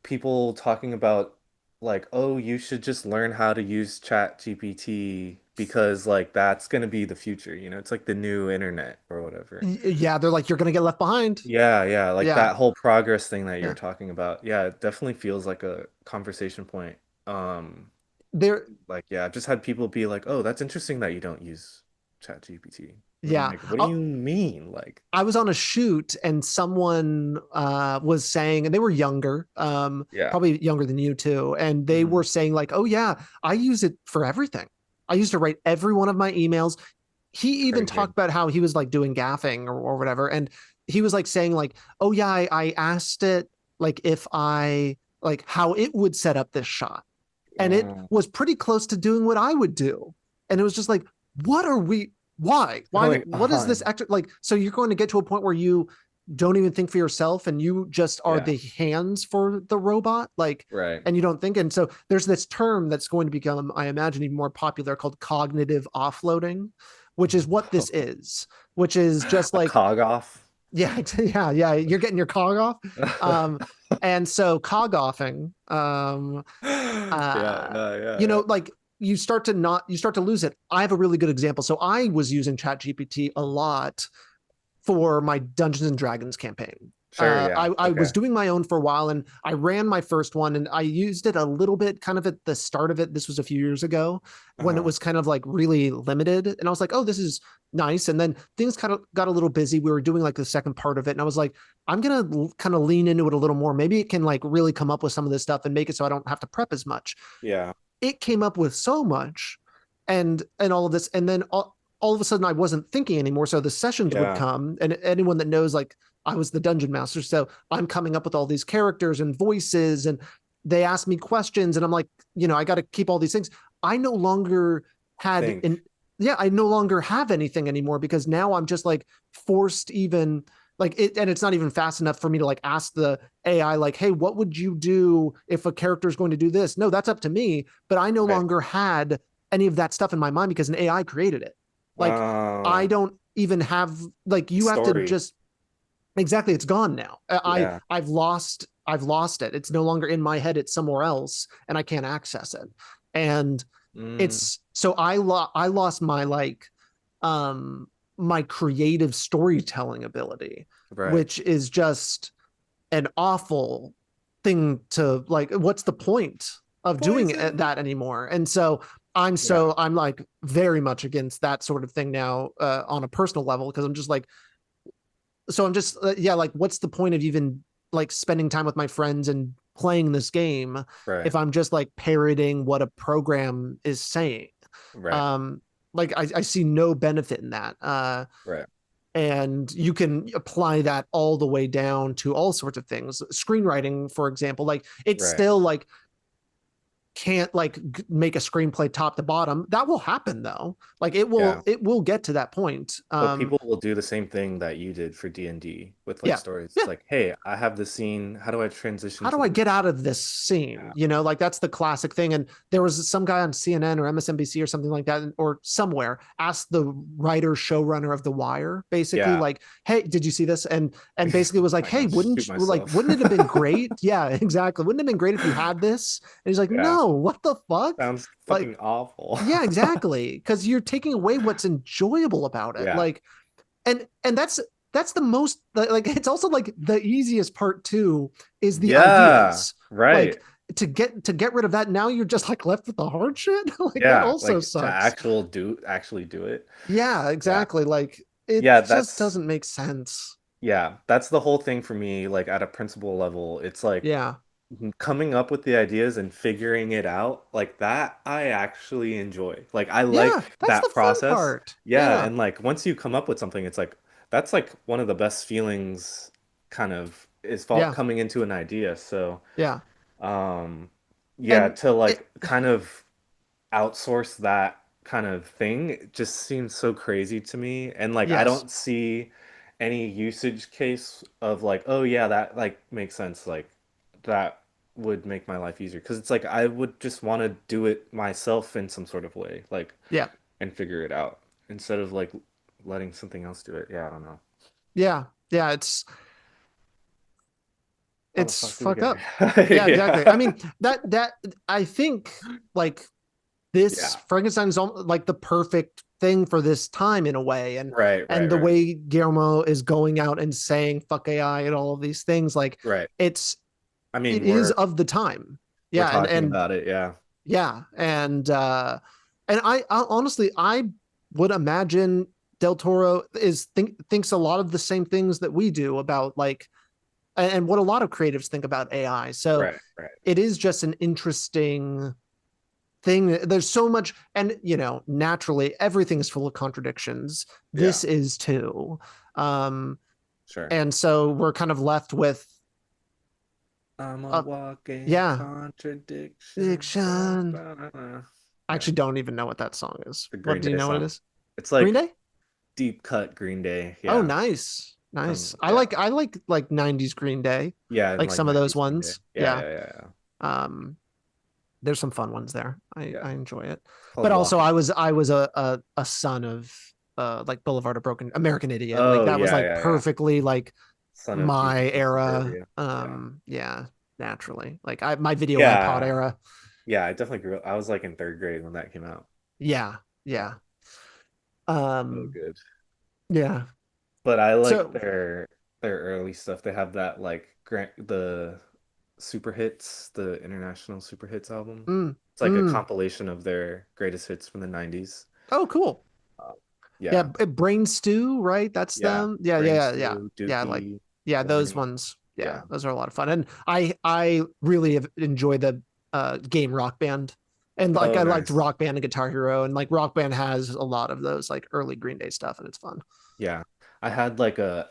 people talking about like, oh, you should just learn how to use Chat GPT because like that's gonna be the future, you know? It's like the new internet or whatever. Yeah, they're like you're going to get left behind. Yeah, yeah, like Yeah. that whole progress thing that you're Yeah. talking about. Yeah, it definitely feels like a conversation point. Um, There like yeah, I've just had people be like, "Oh, that's interesting that you don't use ChatGPT." And I'm yeah. like, "What do you mean?" Like, I was on a shoot and someone was saying, and they were younger, yeah. probably younger than you too, and they Hmm. were saying like, "Oh yeah, I use it for everything. I used to write every one of my emails." He It's even crazy. talked about how he was like doing gaffing or whatever, and he was like saying like, "Oh yeah, I asked it like if I like how it would set up this shot, and it Uh, was pretty close to doing what I would do." And it was just like, what are we? Why? going What is this on? extra? Like, so you're going to get to a point where you don't even think for yourself and you just are Yeah, the hands for the robot, like, right. and you don't think. And so there's this term that's going to become, I imagine, even more popular called cognitive offloading, which is what this is, which is just A like, cog off. yeah, yeah, you're getting your cog off. Um, and so cog offing, Yeah, uh, yeah, yeah, yeah. like you start to lose it. I have a really good example. So I was using Chat GPT a lot for my Dungeons and Dragons campaign. Sure, yeah. I was Okay. doing my own for a while and I ran my first one and I used it a little bit kind of at the start of it. This was a few years ago when it Uh-huh. was kind of like really limited. And I was like, oh, this is nice. And then things kind of got a little busy. We were doing like the second part of it. And I was like, I'm going to kind of lean into it a little more. Maybe it can like really come up with some of this stuff and make it so I don't have to prep as much. Yeah. It came up with so much and all of this. And then all of a sudden I wasn't thinking anymore. So the sessions would Yeah. come, and anyone that knows, like I was the dungeon master. So I'm coming up with all these characters and voices, and they ask me questions, and I'm like, I got to keep all these things. I no longer had Think. an yeah, I no longer have anything anymore because now I'm just like forced even like it, and it's not even fast enough for me to like ask the AI like, hey, what would you do if a character is going to do this? No, that's up to me. But I no Right. longer had any of that stuff in my mind because an AI created it. Like I Uh, don't even have like you have to story. just exactly it's gone now. Yeah. I've lost it. It's no longer in my head, it's somewhere else and I can't access it. And Mm, it's so I lost my like um my creative storytelling ability, right. which is just an awful thing to like what's the point of doing Poison. that anymore. And so Yeah. I'm like very much against that sort of thing now on a personal level because I'm just like so I'm just yeah, like what's the point of even like spending time with my friends and playing this game Right. if I'm just like parroting what a program is saying. Right. um like I see no benefit in that. Right. And you can apply that all the way down to all sorts of things, screenwriting for example. Like it's Right. still like can't like make a screenplay top to bottom. That will happen though. Like Yeah. it will get to that point. But people will do the same thing that you did for D&D with like Yeah, stories. It's yeah. like, hey, I have the scene. How do I transition How do to I the get next? out of this scene? Yeah. Like that's the classic thing. And there was some guy on CNN or MSNBC or something like that, or somewhere asked the writer showrunner of The Wire, basically Yeah. like, "Hey, did you see this?" And basically was like, I know. "Hey, Shoot myself. wouldn't it have been great? Yeah, exactly. Wouldn't it have been great if you had this?" And he's like, Yeah. "No, what the fuck? Sounds Like, fucking awful. yeah, exactly. Because you're taking away what's enjoyable about it. Yeah. Like, and that's the most like it's also like the easiest part too is the Yeah. ideas. Right. Like to get rid of that, now you're just like left with the hard shit. Like that Yeah. also Like to sucks. actually do it. Yeah, Yeah. exactly. Like it Yeah, just that's doesn't make sense. yeah, that's the whole thing for me, like at a principal level. It's like Yeah. coming up with the ideas and figuring it out, like that I actually enjoy. Like I Yeah, like that's that the fun process. part. Yeah, Yeah. and like once you come up with something, it's like that's like one of the best feelings kind of is Yeah, coming into an idea. So, yeah, um, yeah, and to it, like kind of outsource that kind of thing it just seems so crazy to me. And like I yes, don't see any usage case of like, oh yeah, that like makes sense. Like that would make my life easier. Because it's like I would just want to do it myself in some sort of way, like yeah, and figure it out instead of like letting something else do it. Yeah, I don't know. yeah, yeah. How the It's fuck do we fucked get up. here? Yeah, exactly. I Yeah. mean that I think like this Yeah. Frankenstein is like the perfect thing for this time in a way, Right, and right, the right. way Guillermo is going out and saying "fuck AI" and all of these things, like Right. it's I it mean, is of the time. we're Yeah, talking and about it, yeah. yeah, and I honestly I would imagine Del Toro thinks a lot of the same things that we do about like and what a lot of creatives think about AI. So Right, right. it is just an interesting thing. There's so much, and naturally, everything is full of contradictions. Yeah, This is too. Um, sure. and so we're kind of left with, I'm a uh, walking yeah, contradiction. Da, addiction. da, da, da. I Yeah, actually don't even know what that song is. the What Green do you Day know what it song. is? It's Green like Day? deep cut Green Day. Oh, Yeah, nice. Nice. from I yeah, like 90s Green Day. yeah, in Like like some of those 90s Green Day. ones. Yeah, Yeah. yeah, yeah, yeah. Um, there's some fun ones there. Yeah. I enjoy it. It's But called also Walking. I was a son of like Boulevard of Broken American Idiot. Like Oh that was yeah, like yeah, yeah. perfectly like Son of my Jesus of era. Suburbia. Yeah, Yeah, naturally. Like I my video iPod yeah, era. yeah. I definitely grew up. I was like in third grade when that came out. Yeah, Yeah, yeah. so Um good. yeah. But I like So their early stuff. They have that like grant the super hits, the international super hits album. mm, It's like a mm. compilation of their greatest hits from the 90s. Oh, cool. Uh, Yeah, yeah, Brain Stew, right? That's yeah. them. Yeah, Brain yeah, yeah, yeah. Stew, Yeah, like Dookie, yeah, those Warning. ones. Yeah, Yeah. those are a lot of fun. And I really have enjoyed the game Rock Band. And like Oh, I liked nice. Rock Band and Guitar Hero, and like Rock Band has a lot of those like early Green Day stuff, and it's fun. Yeah. I had like a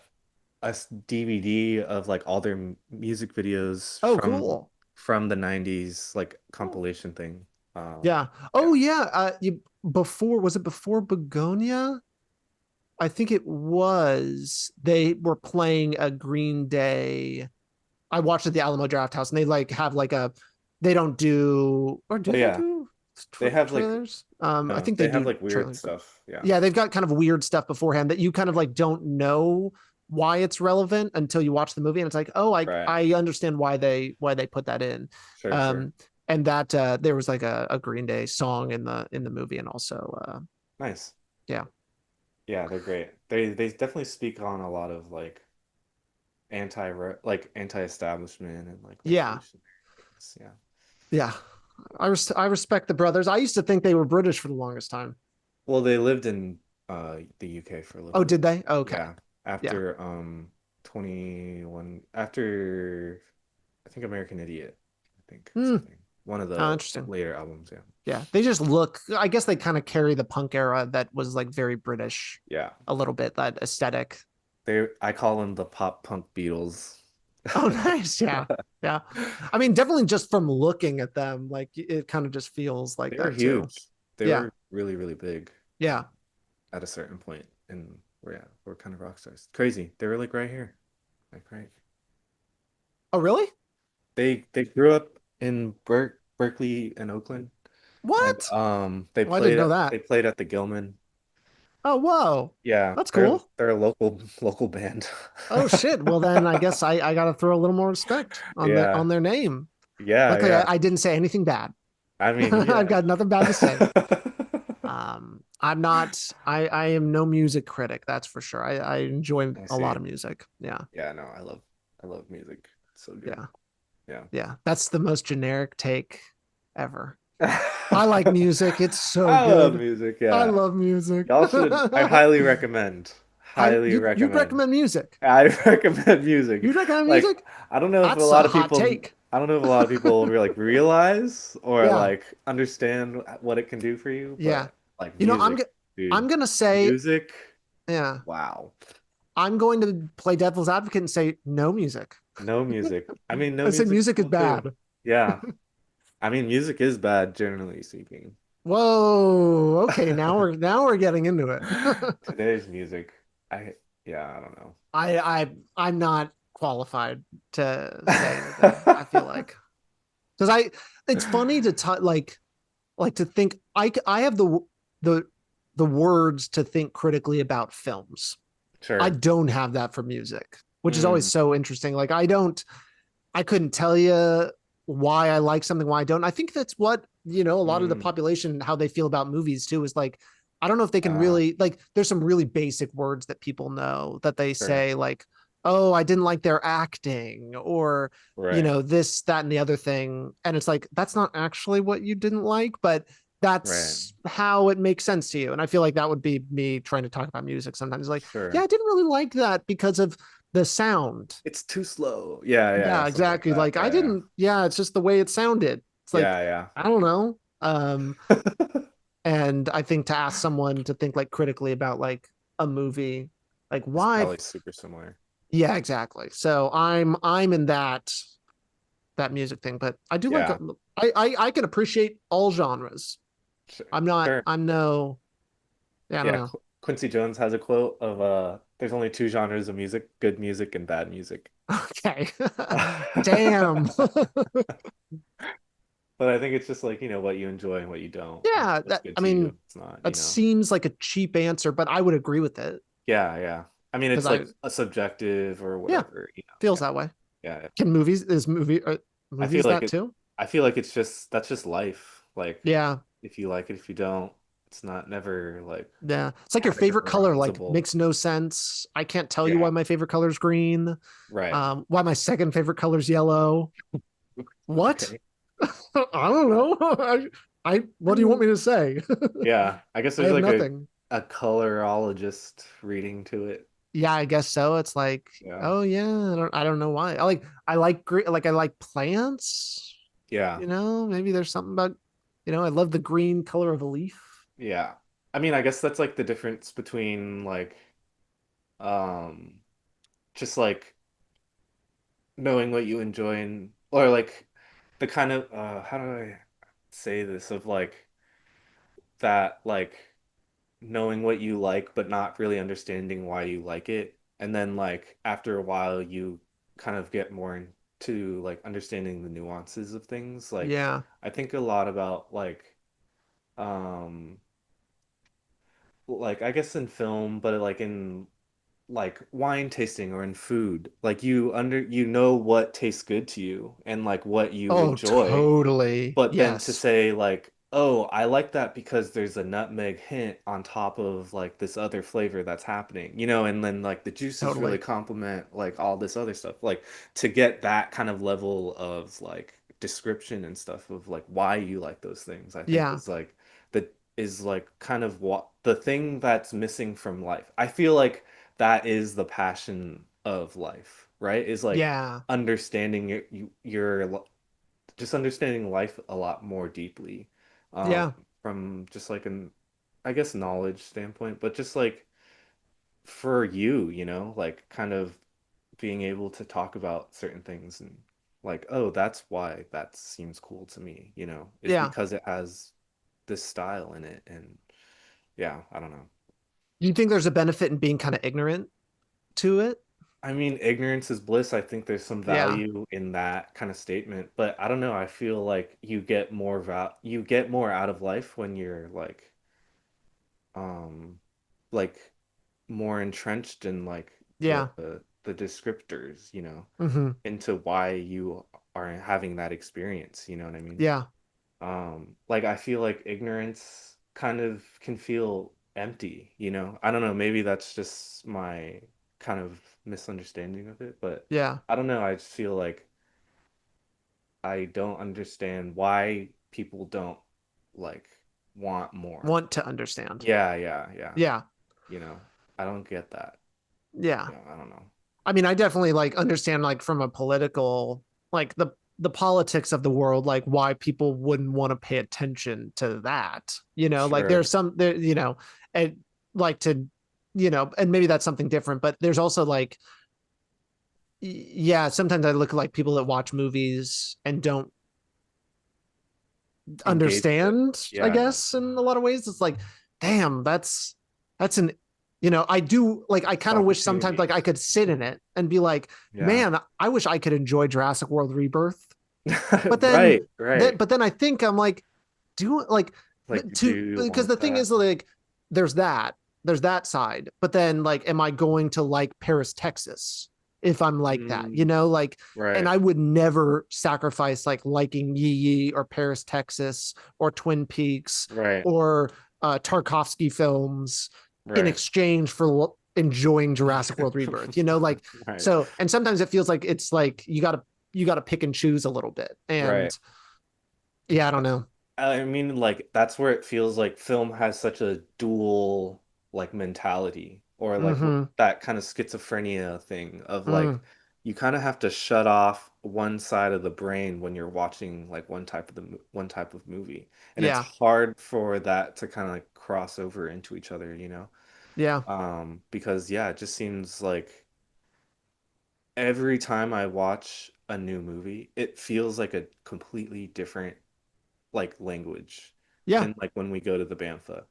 DVD of like all their music videos Oh, cool. from the 90s like Cool. compilation thing. Yeah. Oh Yeah. yeah. You before was it before Begonia? I think it was. They were playing a Green Day. I watched it at the Alamo Draft House, and they like have like a. They don't do, or Oh do they yeah. do They have like trailers? I no, think they they have do like weird trailers, but stuff. Yeah. yeah, they've got kind of weird stuff beforehand that you kind of like don't know why it's relevant until you watch the movie, and it's like, oh, Right. I understand why they put that in. Sure, sure. Um, and that there was like a Green Day song in the movie, and also Nice. yeah, Yeah, they're great. They definitely speak on a lot of like anti-establishment and like yeah, revolutionary things. Yeah. yeah. I respect the brothers. I used to think they were British for the longest time. Well, they lived in the UK for a little Oh, bit. did they? Okay. Yeah. Yeah. After 21 after I think American Idiot, I think or Hmm. something. One of Oh, the interesting. later albums, yeah. Yeah. They just look, I guess they kind of carry the punk era that was like very British Yeah. a little bit, that aesthetic. I call them the pop punk Beatles. Oh, nice. Yeah. Yeah. I mean, definitely just from looking at them, like it kind of just feels like They were that too. huge. They Yeah. were really, really big Yeah. at a certain point, and we're kind of rock stars. Crazy. They were like right here, like right. Oh, really? They grew up in Berkeley and Oakland, and What? Oh, I didn't know they that. played at the Gilman. Oh, whoa. Yeah, That's cool. they're a local band. Oh shit. Well then I guess I gotta throw a little more respect Yeah, on their name. yeah, Luckily yeah. I didn't say anything bad. I mean, I've yeah. got nothing bad to say. I'm not I am no music critic, that's for sure. I enjoy I a lot see. of music. Yeah. Yeah, no, I love music. It's so good. Yeah. Yeah. Yeah. That's the most generic take ever. I like music. It's so I love good. music. I Yeah. love music. Y'all should, I highly recommend. Highly You'd recommend. recommend music. I recommend music. You'd recommend Like, music? I don't know if a That's lot a of hot people, take. I don't know if a lot of people like realize or Yeah. like understand what it can do for you, Yeah. but like You know, I'm music, dude, I'm gonna say music, yeah. wow. I'm going to play devil's advocate and say no music. No music. I mean, no I say music's music is cool too. bad. Yeah. I mean, music is bad, generally speaking. Whoa. Okay, now we're getting into it. Today's music, I, yeah, I don't know. I'm not qualified to say anything. I feel like because I it's funny to like to think I have the the words to think critically about films. I Sure. don't have that for music, which is always Mm, so interesting. Like I couldn't tell you why I like something, why I don't. I think that's what, a lot of the mm, population, how they feel about movies too, is like, I don't know if they can uh, really, like, there's some really basic words that people know that they sure. say, like, oh, I didn't like their acting, or, Right. this, that, and the other thing. And it's like, that's not actually what you didn't like, but Right. that's how it makes sense to you. And I feel like that would be me trying to talk about music sometimes. Like, yeah, Sure. I didn't really like that because of the sound. It's too slow. Yeah, yeah, Yeah, something like exactly. that. Like I Yeah, didn't, yeah, it's just the way it sounded. It's like, yeah. I don't know. Yeah. And I think to ask someone to think like critically about like a movie, like It's why, probably super similar. yeah, exactly. So I'm in that music thing, but I do like Yeah. I can appreciate all genres. Sure. I'm not, Sure. I'm no, yeah, I don't Yeah, know. Quincy Jones has a quote of there's only two genres of music, good music and bad music. Okay. Damn. But I think it's just like, what you enjoy and what you don't. Yeah, What's that good I to you, mean, it's not, that seems like a cheap answer, but I would agree with it Yeah, yeah. I mean, because it's like a subjective or yeah, whatever. feels Yeah. that way. Yeah. Can movies is movie I feel movies like that it too? I feel like it's just that's just life. Like Yeah, if you like it, if you don't, it's not never like yeah. It's like your favorite color like categorizable. makes no sense. I can't tell you why Yeah, my favorite color is green. right. Why my second favorite color is yellow. What? Okay. I don't know. I what do you want me to say? Yeah, I guess I there's have like nothing. a colorologist reading to it. Yeah, I guess so. It's like, Yeah. oh yeah, I don't know why. I like plants. Yeah. Maybe there's something about, I love the green color of a leaf. Yeah. I mean, I guess that's like the difference between like um just like knowing what you enjoy and or like the kind of how do I say this of like that like knowing what you like but not really understanding why you like it and then like after a while you kind of get more into like understanding the nuances of things like Yeah. I think a lot about um like I guess in film but like in like wine tasting or in food like you know what tastes good to you and like what you Oh, enjoy. totally. But then to Yes. say like, oh, I like that because there's a nutmeg hint on top of like this other flavor that's happening, and then like the juices really Totally. complement like all this other stuff. Like to get that kind of level of like description and stuff of like why you like those things, I think Yeah. is like kind of what the thing that's missing from life. I feel like that is the passion of life, right? Is like Yeah. understanding your just understanding life a lot more deeply um, Yeah. from just like an, I guess, knowledge standpoint, but just like for you, like kind of being able to talk about certain things and like, oh, that's why that seems cool to me, is Yeah. because it has this style in it. And yeah, I don't know. Do you think there's a benefit in being kind of ignorant to it? I mean, ignorance is bliss. I think there's some Yeah. value in that kind of statement, but I don't know. I feel like you get more out of life when you're um like more entrenched in like Yeah. the descriptors, Hmm. into why you are having that experience, you know what I mean? Yeah. Like I feel like ignorance kind of can feel empty, I don't know, maybe that's just my kind of misunderstanding of it, but Yeah. I don't know, I just feel like I don't understand why people don't like want more. Want to understand. Yeah. Yeah. You know, I don't get that. Yeah. I don't know. I mean, I definitely like understand like from a political, like the politics of the world, like why people wouldn't want to pay attention to that. Like Sure. there's some there, and like to. and maybe that's something different, but there's also like, yeah, sometimes I look at like people that watch movies and don't Engage with it. understand, I Yeah. guess, in a lot of ways. It's like, damn, that's an I do like, I Missed kind of wish sometimes opportunity. like I could sit in it and be like, Yeah. man, I wish I could enjoy Jurassic World Rebirth. But then Right, right. but then I think I'm like, do like Like, do to you because want the thing that? is like, there's that there's that side, but then like, am I going to like Paris, Texas if I'm like that, Mm, like, and right, I would never sacrifice like liking Yee Yee or Paris, Texas or Twin Peaks right, or Tarkovsky films in right. exchange for enjoying Jurassic World Rebirth, like, Right, so, and sometimes it feels like it's like you got to pick and choose a little bit. right. And yeah, I don't know. I mean, like, that's where it feels like film has such a dual, like, mentality, or like Mm-hmm. that kind of schizophrenia thing of like, Mm, you kind of have to shut off one side of the brain when you're watching like one type of movie, and it's yeah. hard for that to kind of like cross over into each other, Yeah. because yeah, it just seems like every time I watch a new movie, it feels like a completely different like language Yeah. than like when we go to the Bantha.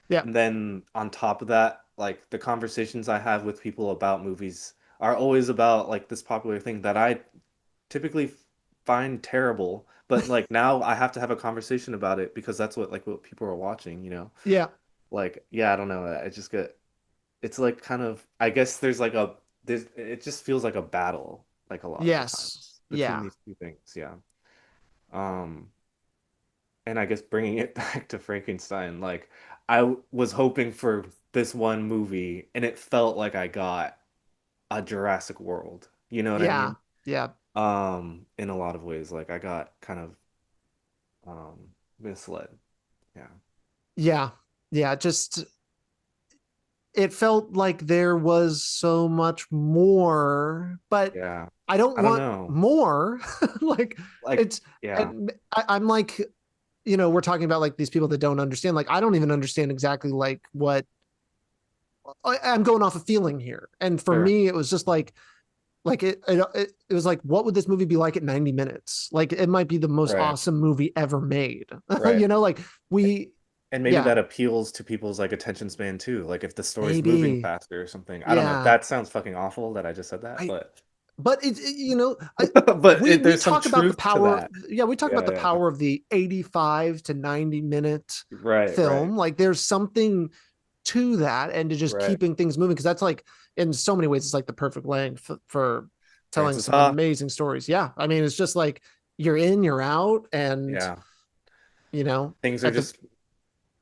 Yeah. And then on top of that, like the conversations I have with people about movies are always about like this popular thing that I typically find terrible, but like now I have to have a conversation about it because that's what people are watching. Yeah. Like, yeah, I don't know. I just get it's like kind of I guess there's it just feels like a battle like a lot of the Yes. times between Yeah. these two things. Yeah. Um and I guess bringing it back to Frankenstein, like was hoping for this one movie and it felt like I got a Jurassic World. You know what I Yeah. mean? Yeah. In a lot of ways, like I got kind of misled. Yeah. Yeah. Yeah. Just, it felt like there was so much more, but Yeah. I don't I don't want know. more. Like, Like, it's, yeah, and I'm like, we're talking about like these people that don't understand. Like, I don't even understand exactly like what I'm going off of feeling here. And for sure. me, it was just like it was like, what would this movie be like at 90 minutes? Like, it might be the most Right. awesome movie ever made. Right. Like, we, And maybe yeah, that appeals to people's like attention span too. Like if the story's moving maybe, faster or something. I don't know. yeah. That sounds fucking awful that I just said that, I but But but we there's some talk about the truth to power. that. Yeah, we talk about the Yeah, yeah. power of the 85 to 90 minute Right, right, film. Like, there's something to that, and to just right. keeping things moving, because that's like, in so many ways, it's like the perfect length for telling Francis some Ha. amazing stories. Yeah, I mean, it's just like, you're in, you're out, and Yeah. you know Things are at the just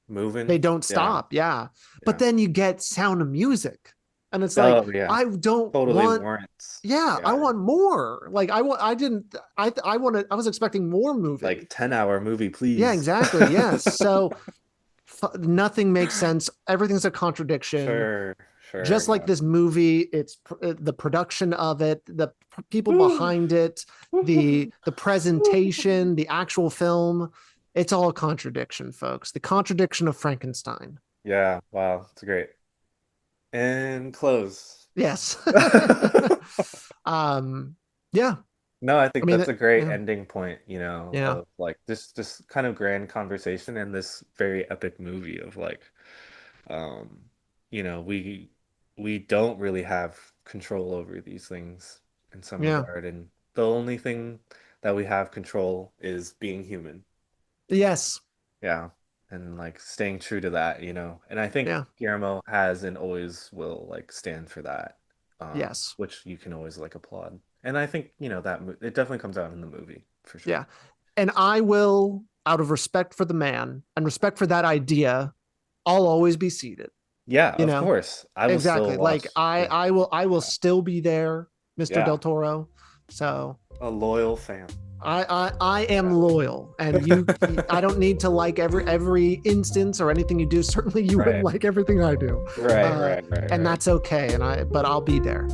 moving. they don't Yeah, stop. Yeah, but yeah. then you get Sound of Music, and it's like, Oh, yeah. I don't Totally want. warrants. Yeah, I Yeah. want more. Like, I didn't. I wanted. I was expecting more Like movie. 10-hour movie, Yeah, please. exactly. Yes. So nothing makes sense. Everything's a contradiction. Sure, sure, Just like yeah. this movie, it's the production of it, the people Woo. behind it, the presentation, the actual film. It's all a contradiction, folks. The contradiction of Frankenstein. Yeah, wow, it's great. And close. Yes. um. Yeah. No, I I think mean, that's a great yeah. ending point, Yeah. of like this kind of grand conversation and this very epic movie of like um we don't really have control over these things in some Yeah. regard, and the only thing that we have control is being human. Yes. Yeah. And like staying true to that. And I think Yeah. Guillermo has and always will like stand for that, Yes. which you can always like applaud. And I think, it definitely comes out in the movie for Yeah. sure. And I will, out of respect for the man and respect for that idea, I'll always be seated. Yeah, You of know, course. I will still exactly. watch Like, I, his I will, movies. I will Yeah. still be there, Mr. Del Yeah. Toro. So A loyal fan. I am Yeah. loyal, and I don't need to like every instance or anything you do. Certainly, you wouldn't Right. like everything I do, Right, uh, right, right, and right. that's okay. But I'll be there.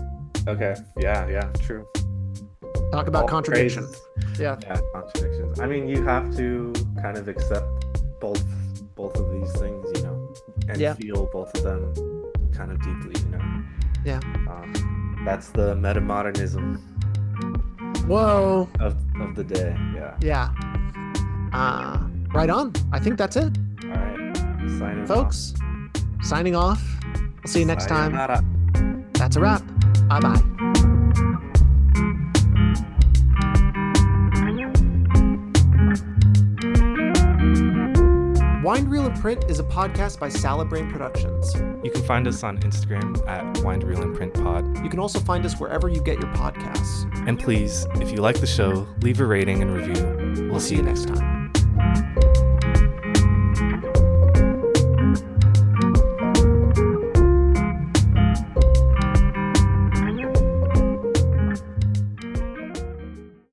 Okay. Yeah, yeah, true. Talk about All contradiction. praises. Yeah. Yeah, contradictions. I mean, you have to kind of accept both both of these things, and Yeah. feel both of them kind of deeply, you know. Yeah. That's the metamodernism Whoa. of the day. Yeah. Yeah. Right on. I think that's it. All right. Signing off. Folks, signing off. We'll see you next time. Sayonara. That's a wrap. Bye-bye. Wind Reel and Print is a podcast by Salad Brain Productions. You can find us on Instagram at Wind Reel and Print Pod. You can also find us wherever you get your podcasts. And please, if you like the show, leave a rating and review. We'll see you next time.